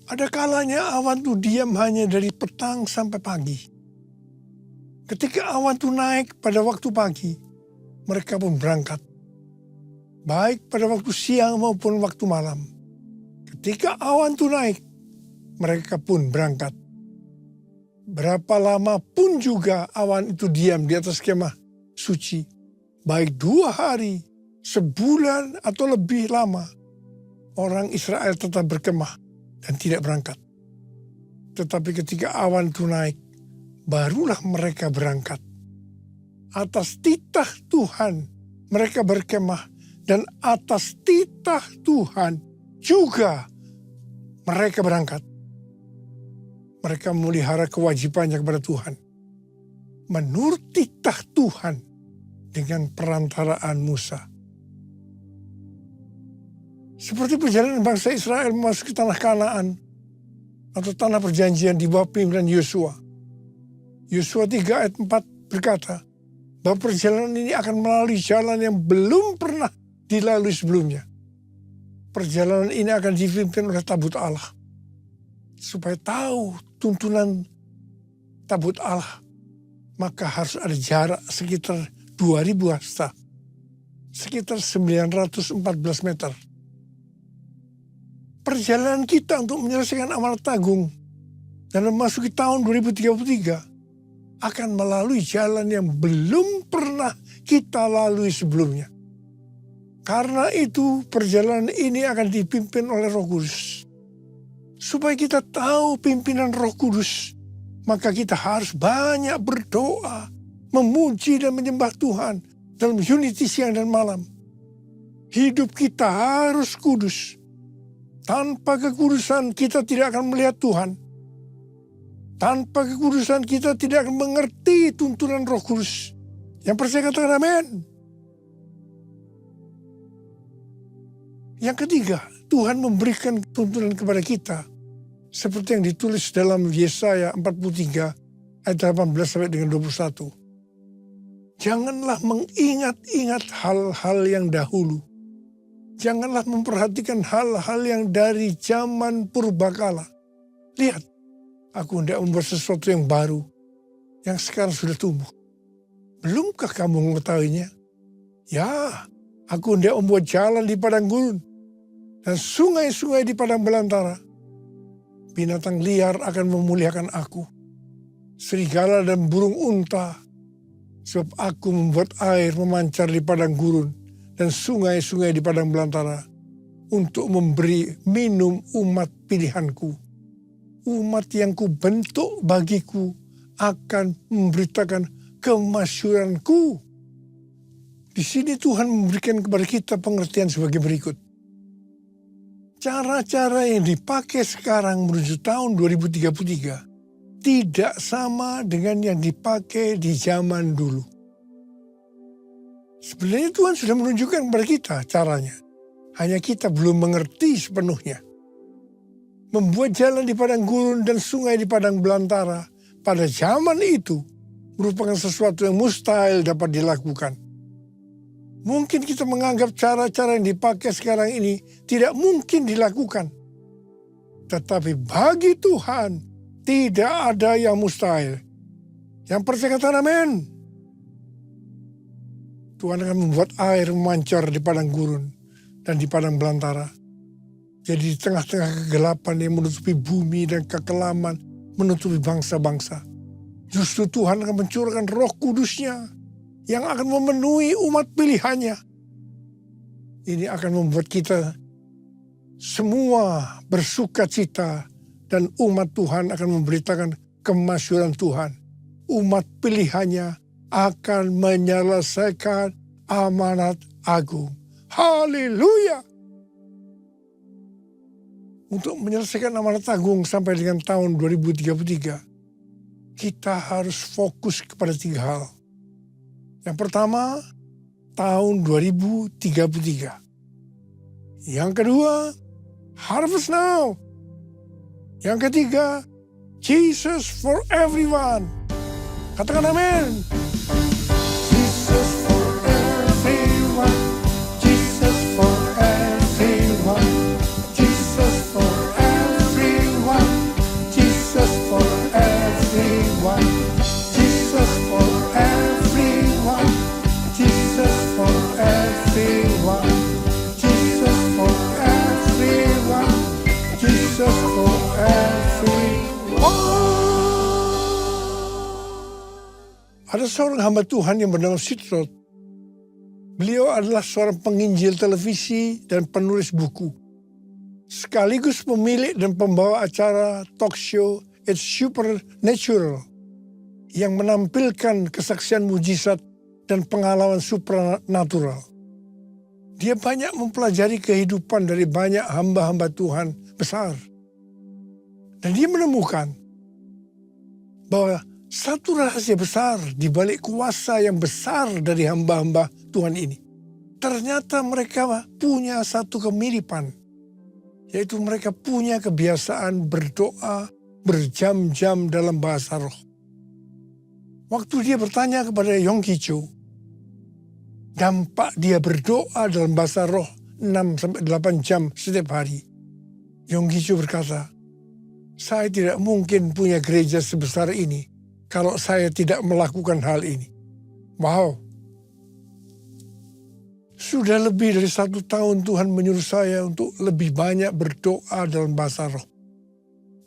Ada kalanya awan itu diam hanya dari petang sampai pagi. Ketika awan itu naik pada waktu pagi, mereka pun berangkat. Baik pada waktu siang maupun waktu malam. Ketika awan itu naik, mereka pun berangkat. Berapa lama pun juga awan itu diam di atas kemah suci. Baik 2 hari, sebulan atau lebih lama, orang Israel tetap berkemah dan tidak berangkat. Tetapi ketika awan itu naik, barulah mereka berangkat. Atas titah Tuhan mereka berkemah dan atas titah Tuhan juga mereka berangkat. Mereka memelihara kewajibannya kepada Tuhan. Menurut titah Tuhan dengan perantaraan Musa. Seperti perjalanan bangsa Israel memasuki tanah Kanaan atau tanah perjanjian di bawah pimpinan Yosua. Yosua 3 ayat 4 berkata, bahwa perjalanan ini akan melalui jalan yang belum pernah dilalui sebelumnya. Perjalanan ini akan dipimpin oleh tabut Allah. Supaya tahu tuntunan tabut Allah, maka harus ada jarak sekitar 2000 hasta. Sekitar 914 meter. Perjalanan kita untuk menyelesaikan amanat agung dan memasuki tahun 2033 akan melalui jalan yang belum pernah kita lalui sebelumnya. Karena itu perjalanan ini akan dipimpin oleh Roh Kudus. Supaya kita tahu pimpinan Roh Kudus, maka kita harus banyak berdoa, memuji dan menyembah Tuhan dalam unity siang dan malam. Hidup kita harus kudus. Tanpa kekudusan kita tidak akan melihat Tuhan. Tanpa kekudusan kita tidak akan mengerti tuntunan Roh Kudus. Yang percaya katakan amin. Yang ketiga, Tuhan memberikan tuntunan kepada kita. Seperti yang ditulis dalam Yesaya 43 ayat 18 sampai dengan 21. Janganlah mengingat-ingat hal-hal yang dahulu. Janganlah memperhatikan hal-hal yang dari zaman purbakala. Lihat, aku hendak membuat sesuatu yang baru, yang sekarang sudah tumbuh. Belumkah kamu mengetahuinya? Ya, aku hendak membuat jalan di padang gurun, dan sungai-sungai di padang belantara. Binatang liar akan memuliakan aku, serigala dan burung unta, sebab aku membuat air memancar di padang gurun dan sungai-sungai di padang belantara untuk memberi minum umat pilihanku. Umat yang kubentuk bagiku akan memberitakan kemasyhuranku. Di sini Tuhan memberikan kepada kita pengertian sebagai berikut. Cara-cara yang dipakai sekarang menuju tahun 2033 tidak sama dengan yang dipakai di zaman dulu. Sebenarnya Tuhan sudah menunjukkan kepada kita caranya. Hanya kita belum mengerti sepenuhnya. Membuat jalan di padang gurun dan sungai di padang belantara pada zaman itu merupakan sesuatu yang mustahil dapat dilakukan. Mungkin kita menganggap cara-cara yang dipakai sekarang ini tidak mungkin dilakukan. Tetapi bagi Tuhan tidak ada yang mustahil. Yang percaya kata amin. Tuhan akan membuat air memancar di padang gurun dan di padang belantara. Jadi di tengah-tengah kegelapan yang menutupi bumi dan kekelaman menutupi bangsa-bangsa. Justru Tuhan akan mencurahkan Roh Kudusnya yang akan memenuhi umat pilihannya. Ini akan membuat kita semua bersuka cita dan umat Tuhan akan memberitakan kemasyhuran Tuhan. Umat pilihannya akan menyelesaikan amanat agung. Haleluya! Untuk menyelesaikan amanat agung sampai dengan tahun 2033, kita harus fokus kepada 3 hal. Yang pertama, tahun 2033. Yang kedua, harvest now. Yang ketiga, Jesus for everyone. Katakan amin. Jesus for everyone. Jesus for everyone. Jesus for everyone. Jesus for everyone. Jesus for everyone. Jesus for everyone. Jesus for everyone. Jesus for everyone. Ada seorang hamba Tuhan yang bernama Sitrot. Beliau adalah seorang penginjil televisi dan penulis buku. Sekaligus pemilik dan pembawa acara talk show It's Supernatural yang menampilkan kesaksian mujizat dan pengalaman supranatural. Dia banyak mempelajari kehidupan dari banyak hamba-hamba Tuhan besar. Dan dia menemukan bahwa satu rahasia besar di balik kuasa yang besar dari hamba-hamba Tuhan ini. Ternyata mereka punya satu kemiripan, yaitu mereka punya kebiasaan berdoa berjam-jam dalam bahasa roh. Waktu dia bertanya kepada Yong Ki Cho, dampak dia berdoa dalam bahasa roh 6-8 jam setiap hari. Yong Ki Cho berkata, saya tidak mungkin punya gereja sebesar ini kalau saya tidak melakukan hal ini. Wow. Sudah lebih dari 1 tahun Tuhan menyuruh saya untuk lebih banyak berdoa dalam bahasa roh.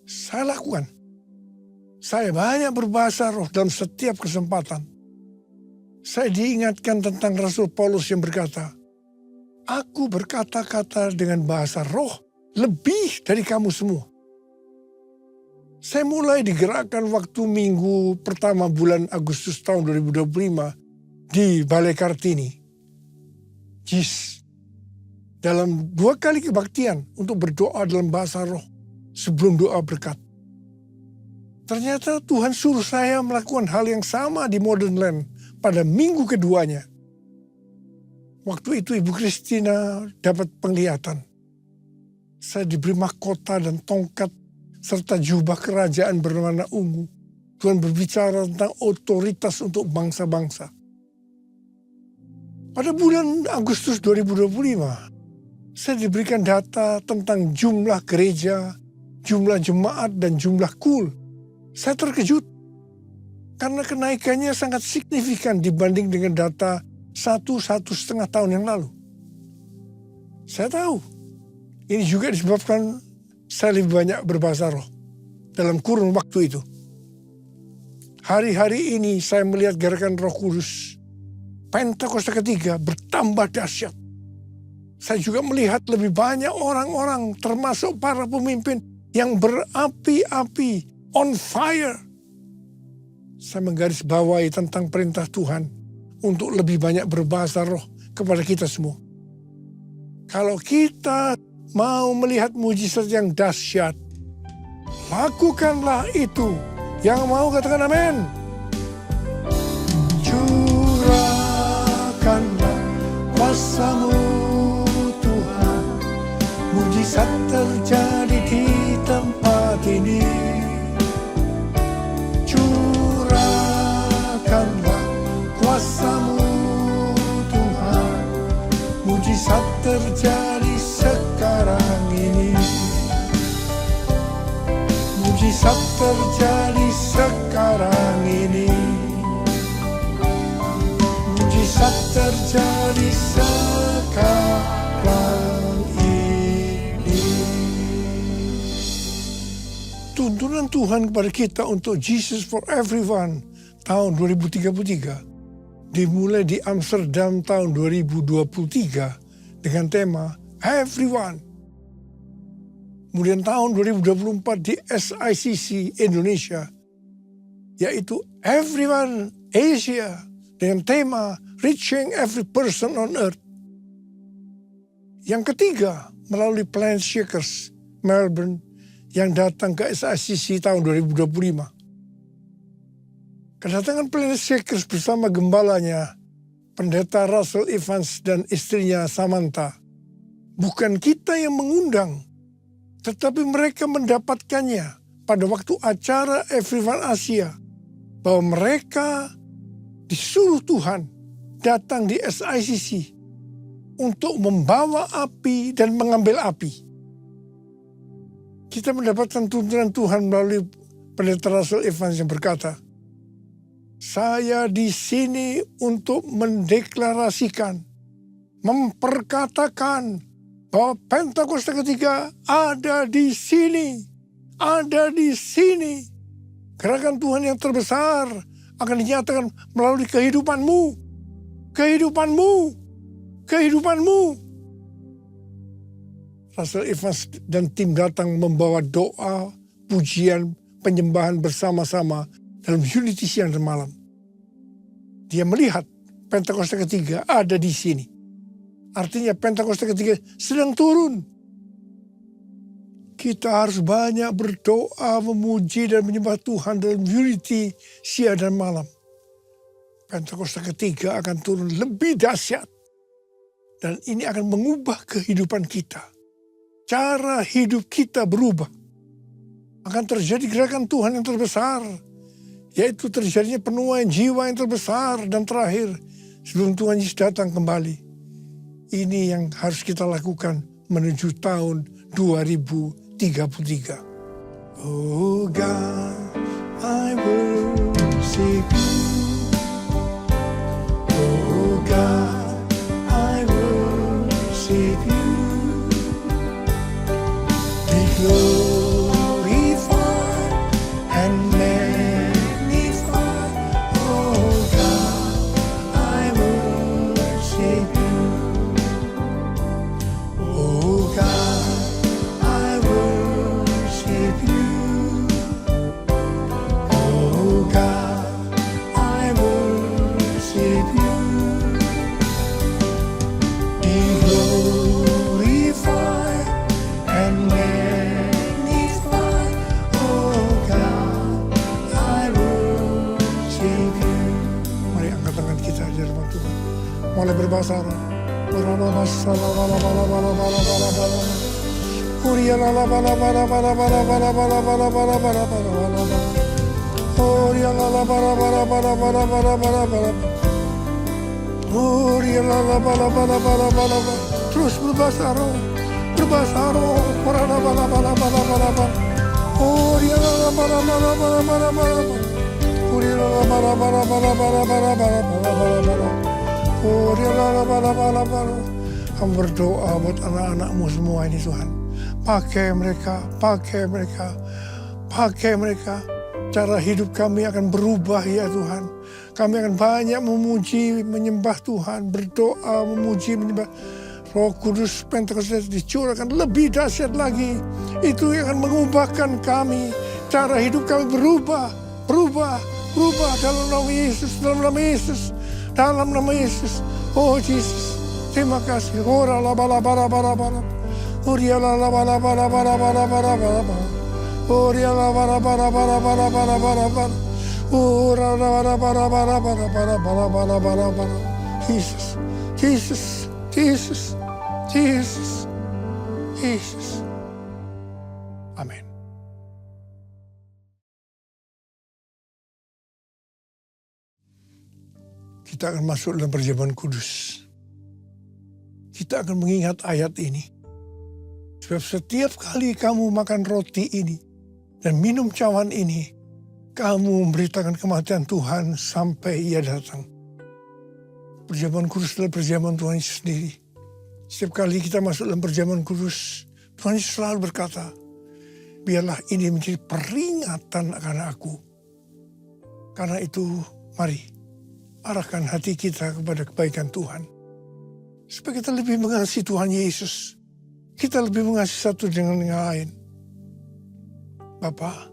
Saya lakukan. Saya banyak berbahasa roh dalam setiap kesempatan. Saya diingatkan tentang Rasul Paulus yang berkata, aku berkata-kata dengan bahasa roh lebih dari kamu semua. Saya mulai digerakkan waktu minggu pertama bulan Agustus tahun 2025 di Balai Kartini. JIS. Dalam 2 kali kebaktian untuk berdoa dalam bahasa roh sebelum doa berkat. Ternyata Tuhan suruh saya melakukan hal yang sama di Modern Land pada minggu keduanya. Waktu itu Ibu Christina dapat penglihatan. Saya diberi mahkota dan tongkat serta jubah kerajaan berwarna ungu. Tuhan berbicara tentang otoritas untuk bangsa-bangsa. Pada bulan Agustus 2025, saya diberikan data tentang jumlah gereja, jumlah jemaat, dan jumlah kul. Saya terkejut karena kenaikannya sangat signifikan dibanding dengan data 1,5 tahun yang lalu. Saya tahu ini juga disebabkan saya lebih banyak berbahasa roh dalam kurun waktu itu. Hari-hari ini saya melihat gerakan Roh Kudus Pentakosta ketiga bertambah dahsyat. Saya juga melihat lebih banyak orang-orang termasuk para pemimpin yang berapi-api, on fire. Saya menggarisbawahi tentang perintah Tuhan untuk lebih banyak berbahasa roh kepada kita semua. Kalau kita mau melihat mujizat yang dahsyat, lakukanlah itu. Yang mau katakan amin. Curahkanlah kuasa-Mu Tuhan, mujizat terjadi di tempat ini. Curahkanlah kuasa-Mu Tuhan, mujizat terjadi sekarang ini. Mujizat terjadi sekarang ini. Mujizat terjadi sekarang ini. Tuntunan Tuhan kepada kita untuk Jesus for Everyone tahun 2033 dimulai di Amsterdam tahun 2023 dengan tema Everyone. Kemudian tahun 2024 di SICC Indonesia, yaitu Everyone Asia dengan tema Reaching Every Person on Earth. Yang ketiga melalui Planet Shakers Melbourne yang datang ke SICC tahun 2025. Kedatangan Planet Shakers bersama gembalanya, Pendeta Russell Evans dan istrinya Samantha, bukan kita yang mengundang, tetapi mereka mendapatkannya pada waktu acara Everyone Asia bahwa mereka disuruh Tuhan datang di SICC untuk membawa api dan mengambil api. Kita mendapatkan tuntunan Tuhan melalui pendeta Russell Evans yang berkata, saya di sini untuk mendeklarasikan, memperkatakan bahwa Pentakosta ketiga ada di sini. Ada di sini. Gerakan Tuhan yang terbesar akan dinyatakan melalui kehidupanmu. Kehidupanmu. Kehidupanmu. Russell Evans dan tim datang membawa doa, pujian, penyembahan bersama-sama dalam unity siang dan malam. Dia melihat Pentakosta ketiga ada di sini. Artinya Pentakosta ketiga sedang turun. Kita harus banyak berdoa, memuji dan menyembah Tuhan dalam unity siang dan malam. Pentakosta ketiga akan turun lebih dahsyat. Dan ini akan mengubah kehidupan kita. Cara hidup kita berubah. Akan terjadi gerakan Tuhan yang terbesar. Yaitu terjadinya penuaian jiwa yang terbesar dan terakhir. Sebelum Tuhan Yesus datang kembali. Ini yang harus kita lakukan menuju tahun 2033. Oh God, I worship you. Oh God, I worship you. Be glorified and magnified. Oh God, I worship you. Oh God, I worship you. Oh God, I worship you. Be glorified and magnified. Oh God, I worship you. Mari angkat tangan kita di hadapan Tuhan. Mulai berbahasa roh. Terus berbahasa roh. Berbahasa roh. Kamu berdoa buat anak-anakmu semua ini Tuhan. Pakai mereka, pakai mereka, pakai mereka. Cara hidup kami akan berubah ya Tuhan. Kami akan banyak memuji, menyembah Tuhan. Berdoa, memuji, menyembah. Roh Kudus Pentakosta dicurahkan lebih dahsyat lagi. Itu yang akan mengubahkan kami. Cara hidup kami berubah, berubah, berubah dalam nama Yesus, dalam nama Yesus, dalam nama Yesus. Oh Yesus, terima kasih. Ora la bala bala bala bala. Oria la la bala bala bala bala bala bala. Oria la bala bala bala bala bala bala bala. Ora la bala bala bala bala bala bala bala bala. Jesus, Jesus, Jesus, Jesus, Jesus. Amin. Kita akan masuk dalam perjamuan kudus. Kita akan mengingat ayat ini. Sebab setiap kali kamu makan roti ini dan minum cawan ini, kamu memberitakan kematian Tuhan sampai Ia datang. Perjamuan kudus adalah perjamuan Tuhan Yesus sendiri. Setiap kali kita masuk dalam perjamuan kudus, Tuhan Yesus selalu berkata, biarlah ini menjadi peringatan akan aku. Karena itu, mari arahkan hati kita kepada kebaikan Tuhan. Supaya kita lebih mengasihi Tuhan Yesus. Kita lebih mengasihi satu dengan yang lain. Bapa,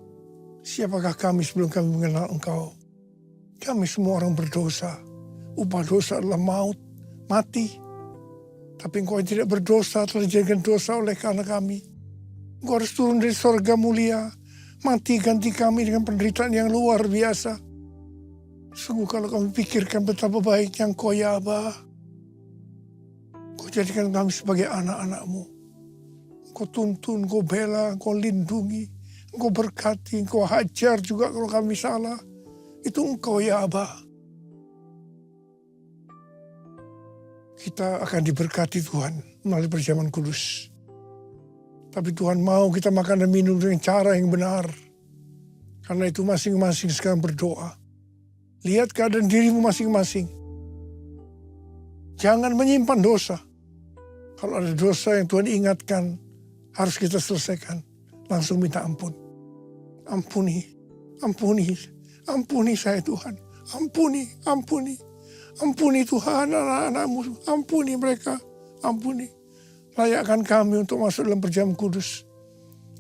siapakah kami sebelum kami mengenal Engkau? Kami semua orang berdosa. Upah dosa adalah maut, mati. Tapi Engkau yang tidak berdosa telah dijadikan dosa oleh karena kami. Engkau harus turun dari sorga mulia. Mati ganti kami dengan penderitaan yang luar biasa. Sungguh kalau kami pikirkan betapa baiknya Engkau ya Aba. Engkau jadikan kami sebagai anak-anak-Mu. Engkau tuntun, Engkau bela, Engkau lindungi. Engkau berkati, Engkau hajar juga kalau kami salah. Itu Engkau ya Aba. Kita akan diberkati Tuhan melalui perjamuan kudus. Tapi Tuhan mau kita makan dan minum dengan cara yang benar. Karena itu masing-masing sekarang berdoa. Lihat keadaan dirimu masing-masing. Jangan menyimpan dosa. Kalau ada dosa yang Tuhan ingatkan, harus kita selesaikan. Langsung minta ampun. Ampuni saya Tuhan. Ampuni Tuhan anak-anakmu. Ampuni mereka. Ampuni. Layakkan kami untuk masuk dalam perjamuan kudus.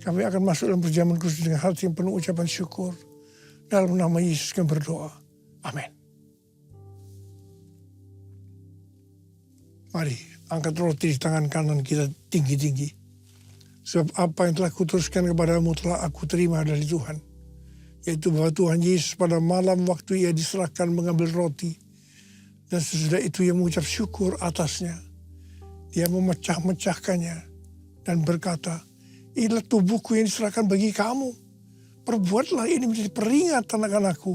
Kami akan masuk dalam perjamuan kudus dengan hati yang penuh ucapan syukur. Dalam nama Yesus kami berdoa. Amin. Mari angkat roti di tangan kanan kita tinggi-tinggi. Sebab apa yang telah kuteruskan kepadamu telah aku terima dari Tuhan. Yaitu bahwa Tuhan Yesus pada malam waktu ia diserahkan mengambil roti. Dan sesudah itu ia mengucap syukur atasnya. Dia memecah-mecahkannya dan berkata, inilah tubuhku yang diserahkan bagi kamu. Perbuatlah ini menjadi peringatan akan aku.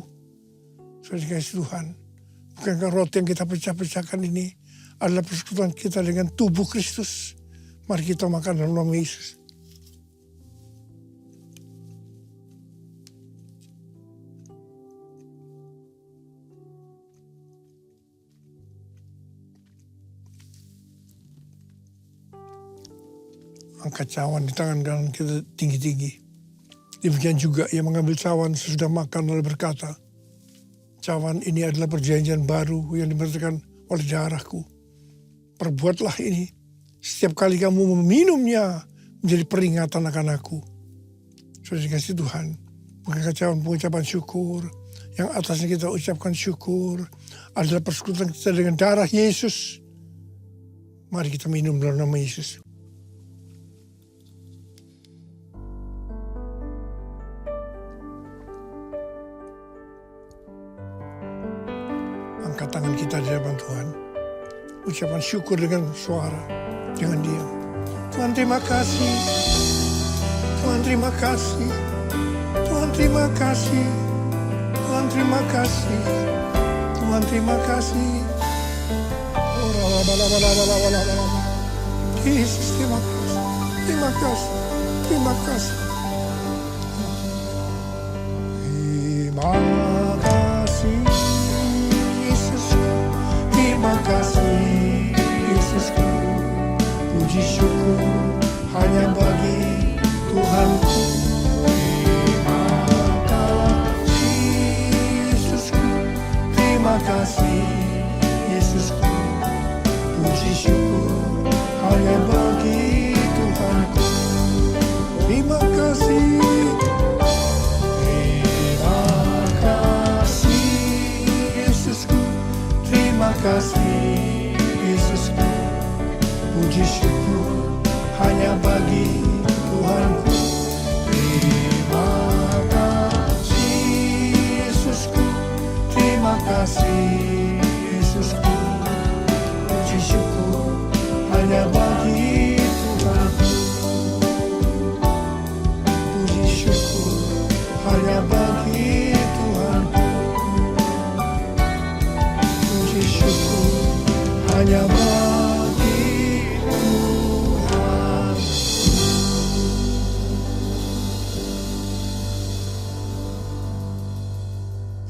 Saudara dikasihi Tuhan, bukankah roti yang kita pecah-pecahkan ini adalah persekutuan kita dengan tubuh Kristus. Mari kita makan dalam nama Yesus. Angkat cawan di tangan kanan kita tinggi-tinggi. Demikian juga ia mengambil cawan sesudah makan lalu berkata, cawan ini adalah perjanjian baru yang dimerintahkan oleh darahku. Perbuatlah ini setiap kali kamu meminumnya menjadi peringatan akan aku. Sudah dikasih Tuhan, bukankah cawan pengucapan syukur yang atasnya kita ucapkan syukur adalah persekutuan kita dengan darah Yesus. Mari kita minum dalam nama Yesus. Angkat tangan kita di hadapan Tuhan. Ucapan syukur dengan suara. Jangan diam. Tuhan terima kasih. Tuhan terima kasih. Tuhan terima kasih. Tuhan terima kasih. Tuhan terima kasih. Yesus terima kasih. Terima kasih. Terima kasih. Terima kasih. Terima kasih Yesusku, puji syukur hanya bagi Tuhanku. Terima kasih Yesusku, terima kasih Yesusku, puji syukur hanya bagi Tuhanku. Terima kasih. Terima kasih Yesusku, puji syukur hanya bagi Tuhanku. Terima kasih Yesusku, terima kasih Yesusku, puji syukur hanya bagi Tuhanku. Puji syukur hanya bagi Tuhanku. Hanya bagi Tuhan.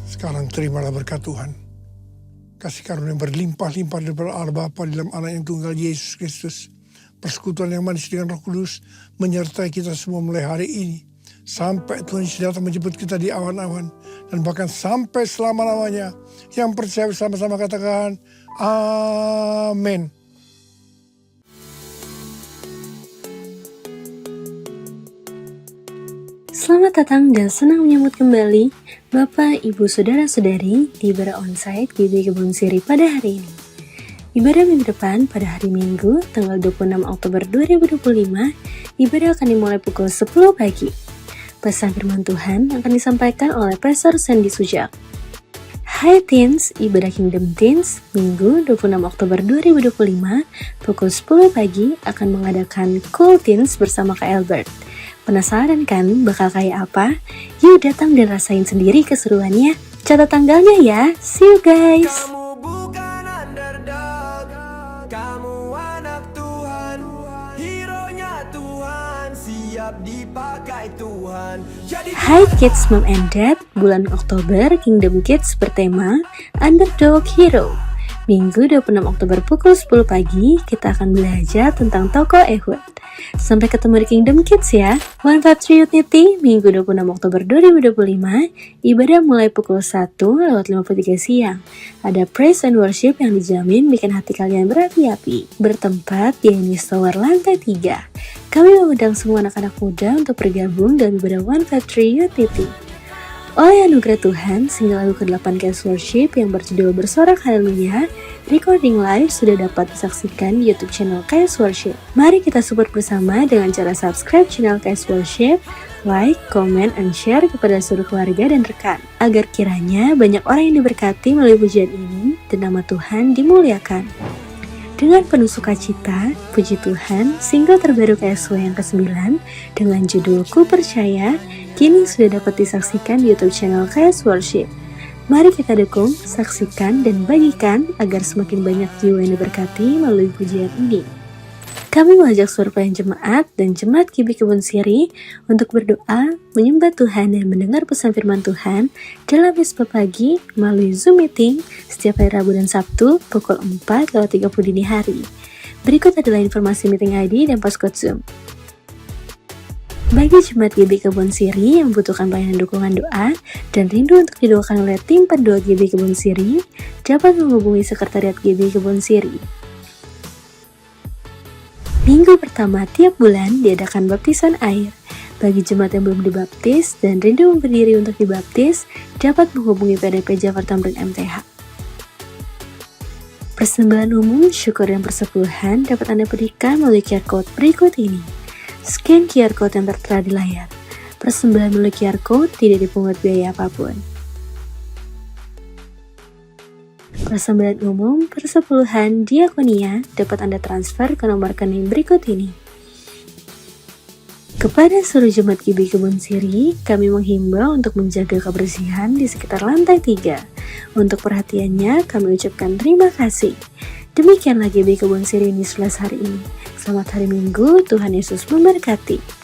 Sekarang terimalah berkat Tuhan. Kasih karunia yang berlimpah-limpah daripada Allah Bapa di dalam Anak yang tunggal Yesus Kristus. Persekutuan yang manis dengan Roh Kudus menyertai kita semua mulai hari ini. Sampai Tuhan Yesus datang menjemput kita di awan-awan. Dan bahkan sampai selama-lamanya. Yang percaya sama-sama katakan, amin. Selamat datang dan senang menyambut kembali Bapak, Ibu, Saudara-saudari di Ibadah Onsite GBI Kebun Siri pada hari ini. Ibadah minggu depan pada hari Minggu, tanggal 26 Oktober 2025, ibadah akan dimulai pukul 10 pagi. Pesan firman Tuhan akan disampaikan oleh Pastor Sandy Sujak. Hai Teens, Ibadah Kingdom Teens, Minggu 26 Oktober 2025, pukul 10 pagi akan mengadakan Cool Teens bersama Kak Albert. Penasaran kan bakal kayak apa? Yuk datang dan rasain sendiri keseruannya. Catat tanggalnya ya. See you guys. Kamu bukan underdog, kamu anak Tuhan, hero-nya Tuhan, siap dipakai Tuhan. Hai Kids Mom and Dad, bulan Oktober Kingdom Kids bertema Underdog Hero. Minggu 26 Oktober pukul 10 pagi, kita akan belajar tentang tokoh Ehud. Sampai ketemu di Kingdom Kids ya. 153 Unity, Minggu 26 Oktober 2025, ibadah mulai pukul 1:53 siang. Ada praise and worship yang dijamin bikin hati kalian berapi-api. Bertempat di Enis Tower lantai 3. Kami mengundang semua anak-anak muda untuk bergabung dalam ibadah 153 Unity. Oleh anugerah Tuhan, single lagu ke-8 Cast Worship yang berjudul Bersorak Haleluya, recording live sudah dapat disaksikan di YouTube channel Cast Worship. Mari kita support bersama dengan cara subscribe channel Cast Worship, like, comment, and share kepada seluruh keluarga dan rekan, agar kiranya banyak orang yang diberkati melalui pujian ini dan nama Tuhan dimuliakan. Dengan penuh sukacita, puji Tuhan, single terbaru KSW yang ke-9 dengan judul Ku Percaya kini sudah dapat disaksikan di YouTube channel KS Worship. Mari kita dukung, saksikan, dan bagikan agar semakin banyak jiwa yang diberkati melalui pujian ini. Kami mengajak seluruh pelayan jemaat dan jemaat GB Kebun Siri untuk berdoa, menyembah Tuhan dan mendengar pesan firman Tuhan dalam Misbah Pagi melalui Zoom Meeting setiap hari Rabu dan Sabtu pukul 4:30 dini hari. Berikut adalah informasi meeting ID dan passcode Zoom. Bagi jemaat GB Kebun Siri yang membutuhkan pelayanan dukungan doa dan rindu untuk didoakan oleh tim pendoa GB Kebun Siri, dapat menghubungi sekretariat GB Kebun Siri. Minggu pertama tiap bulan diadakan baptisan air. Bagi jemaat yang belum dibaptis dan rindu berdiri untuk dibaptis, dapat menghubungi PDP Jakarta Tamrin MTH. Persembahan umum, syukur dan persepuluhan dapat Anda berikan melalui QR Code berikut ini. Scan QR Code yang tertera di layar. Persembahan melalui QR Code tidak dipungut biaya apapun. Persembahan umum, persepuluhan, diakonia dapat Anda transfer ke nomor rekening berikut ini. Kepada seluruh jemaat GB Kebun Siri, kami menghimbau untuk menjaga kebersihan di sekitar lantai 3. Untuk perhatiannya, kami ucapkan terima kasih. Demikianlah GB Kebun Siri News Flash hari ini. Selamat hari Minggu, Tuhan Yesus memberkati.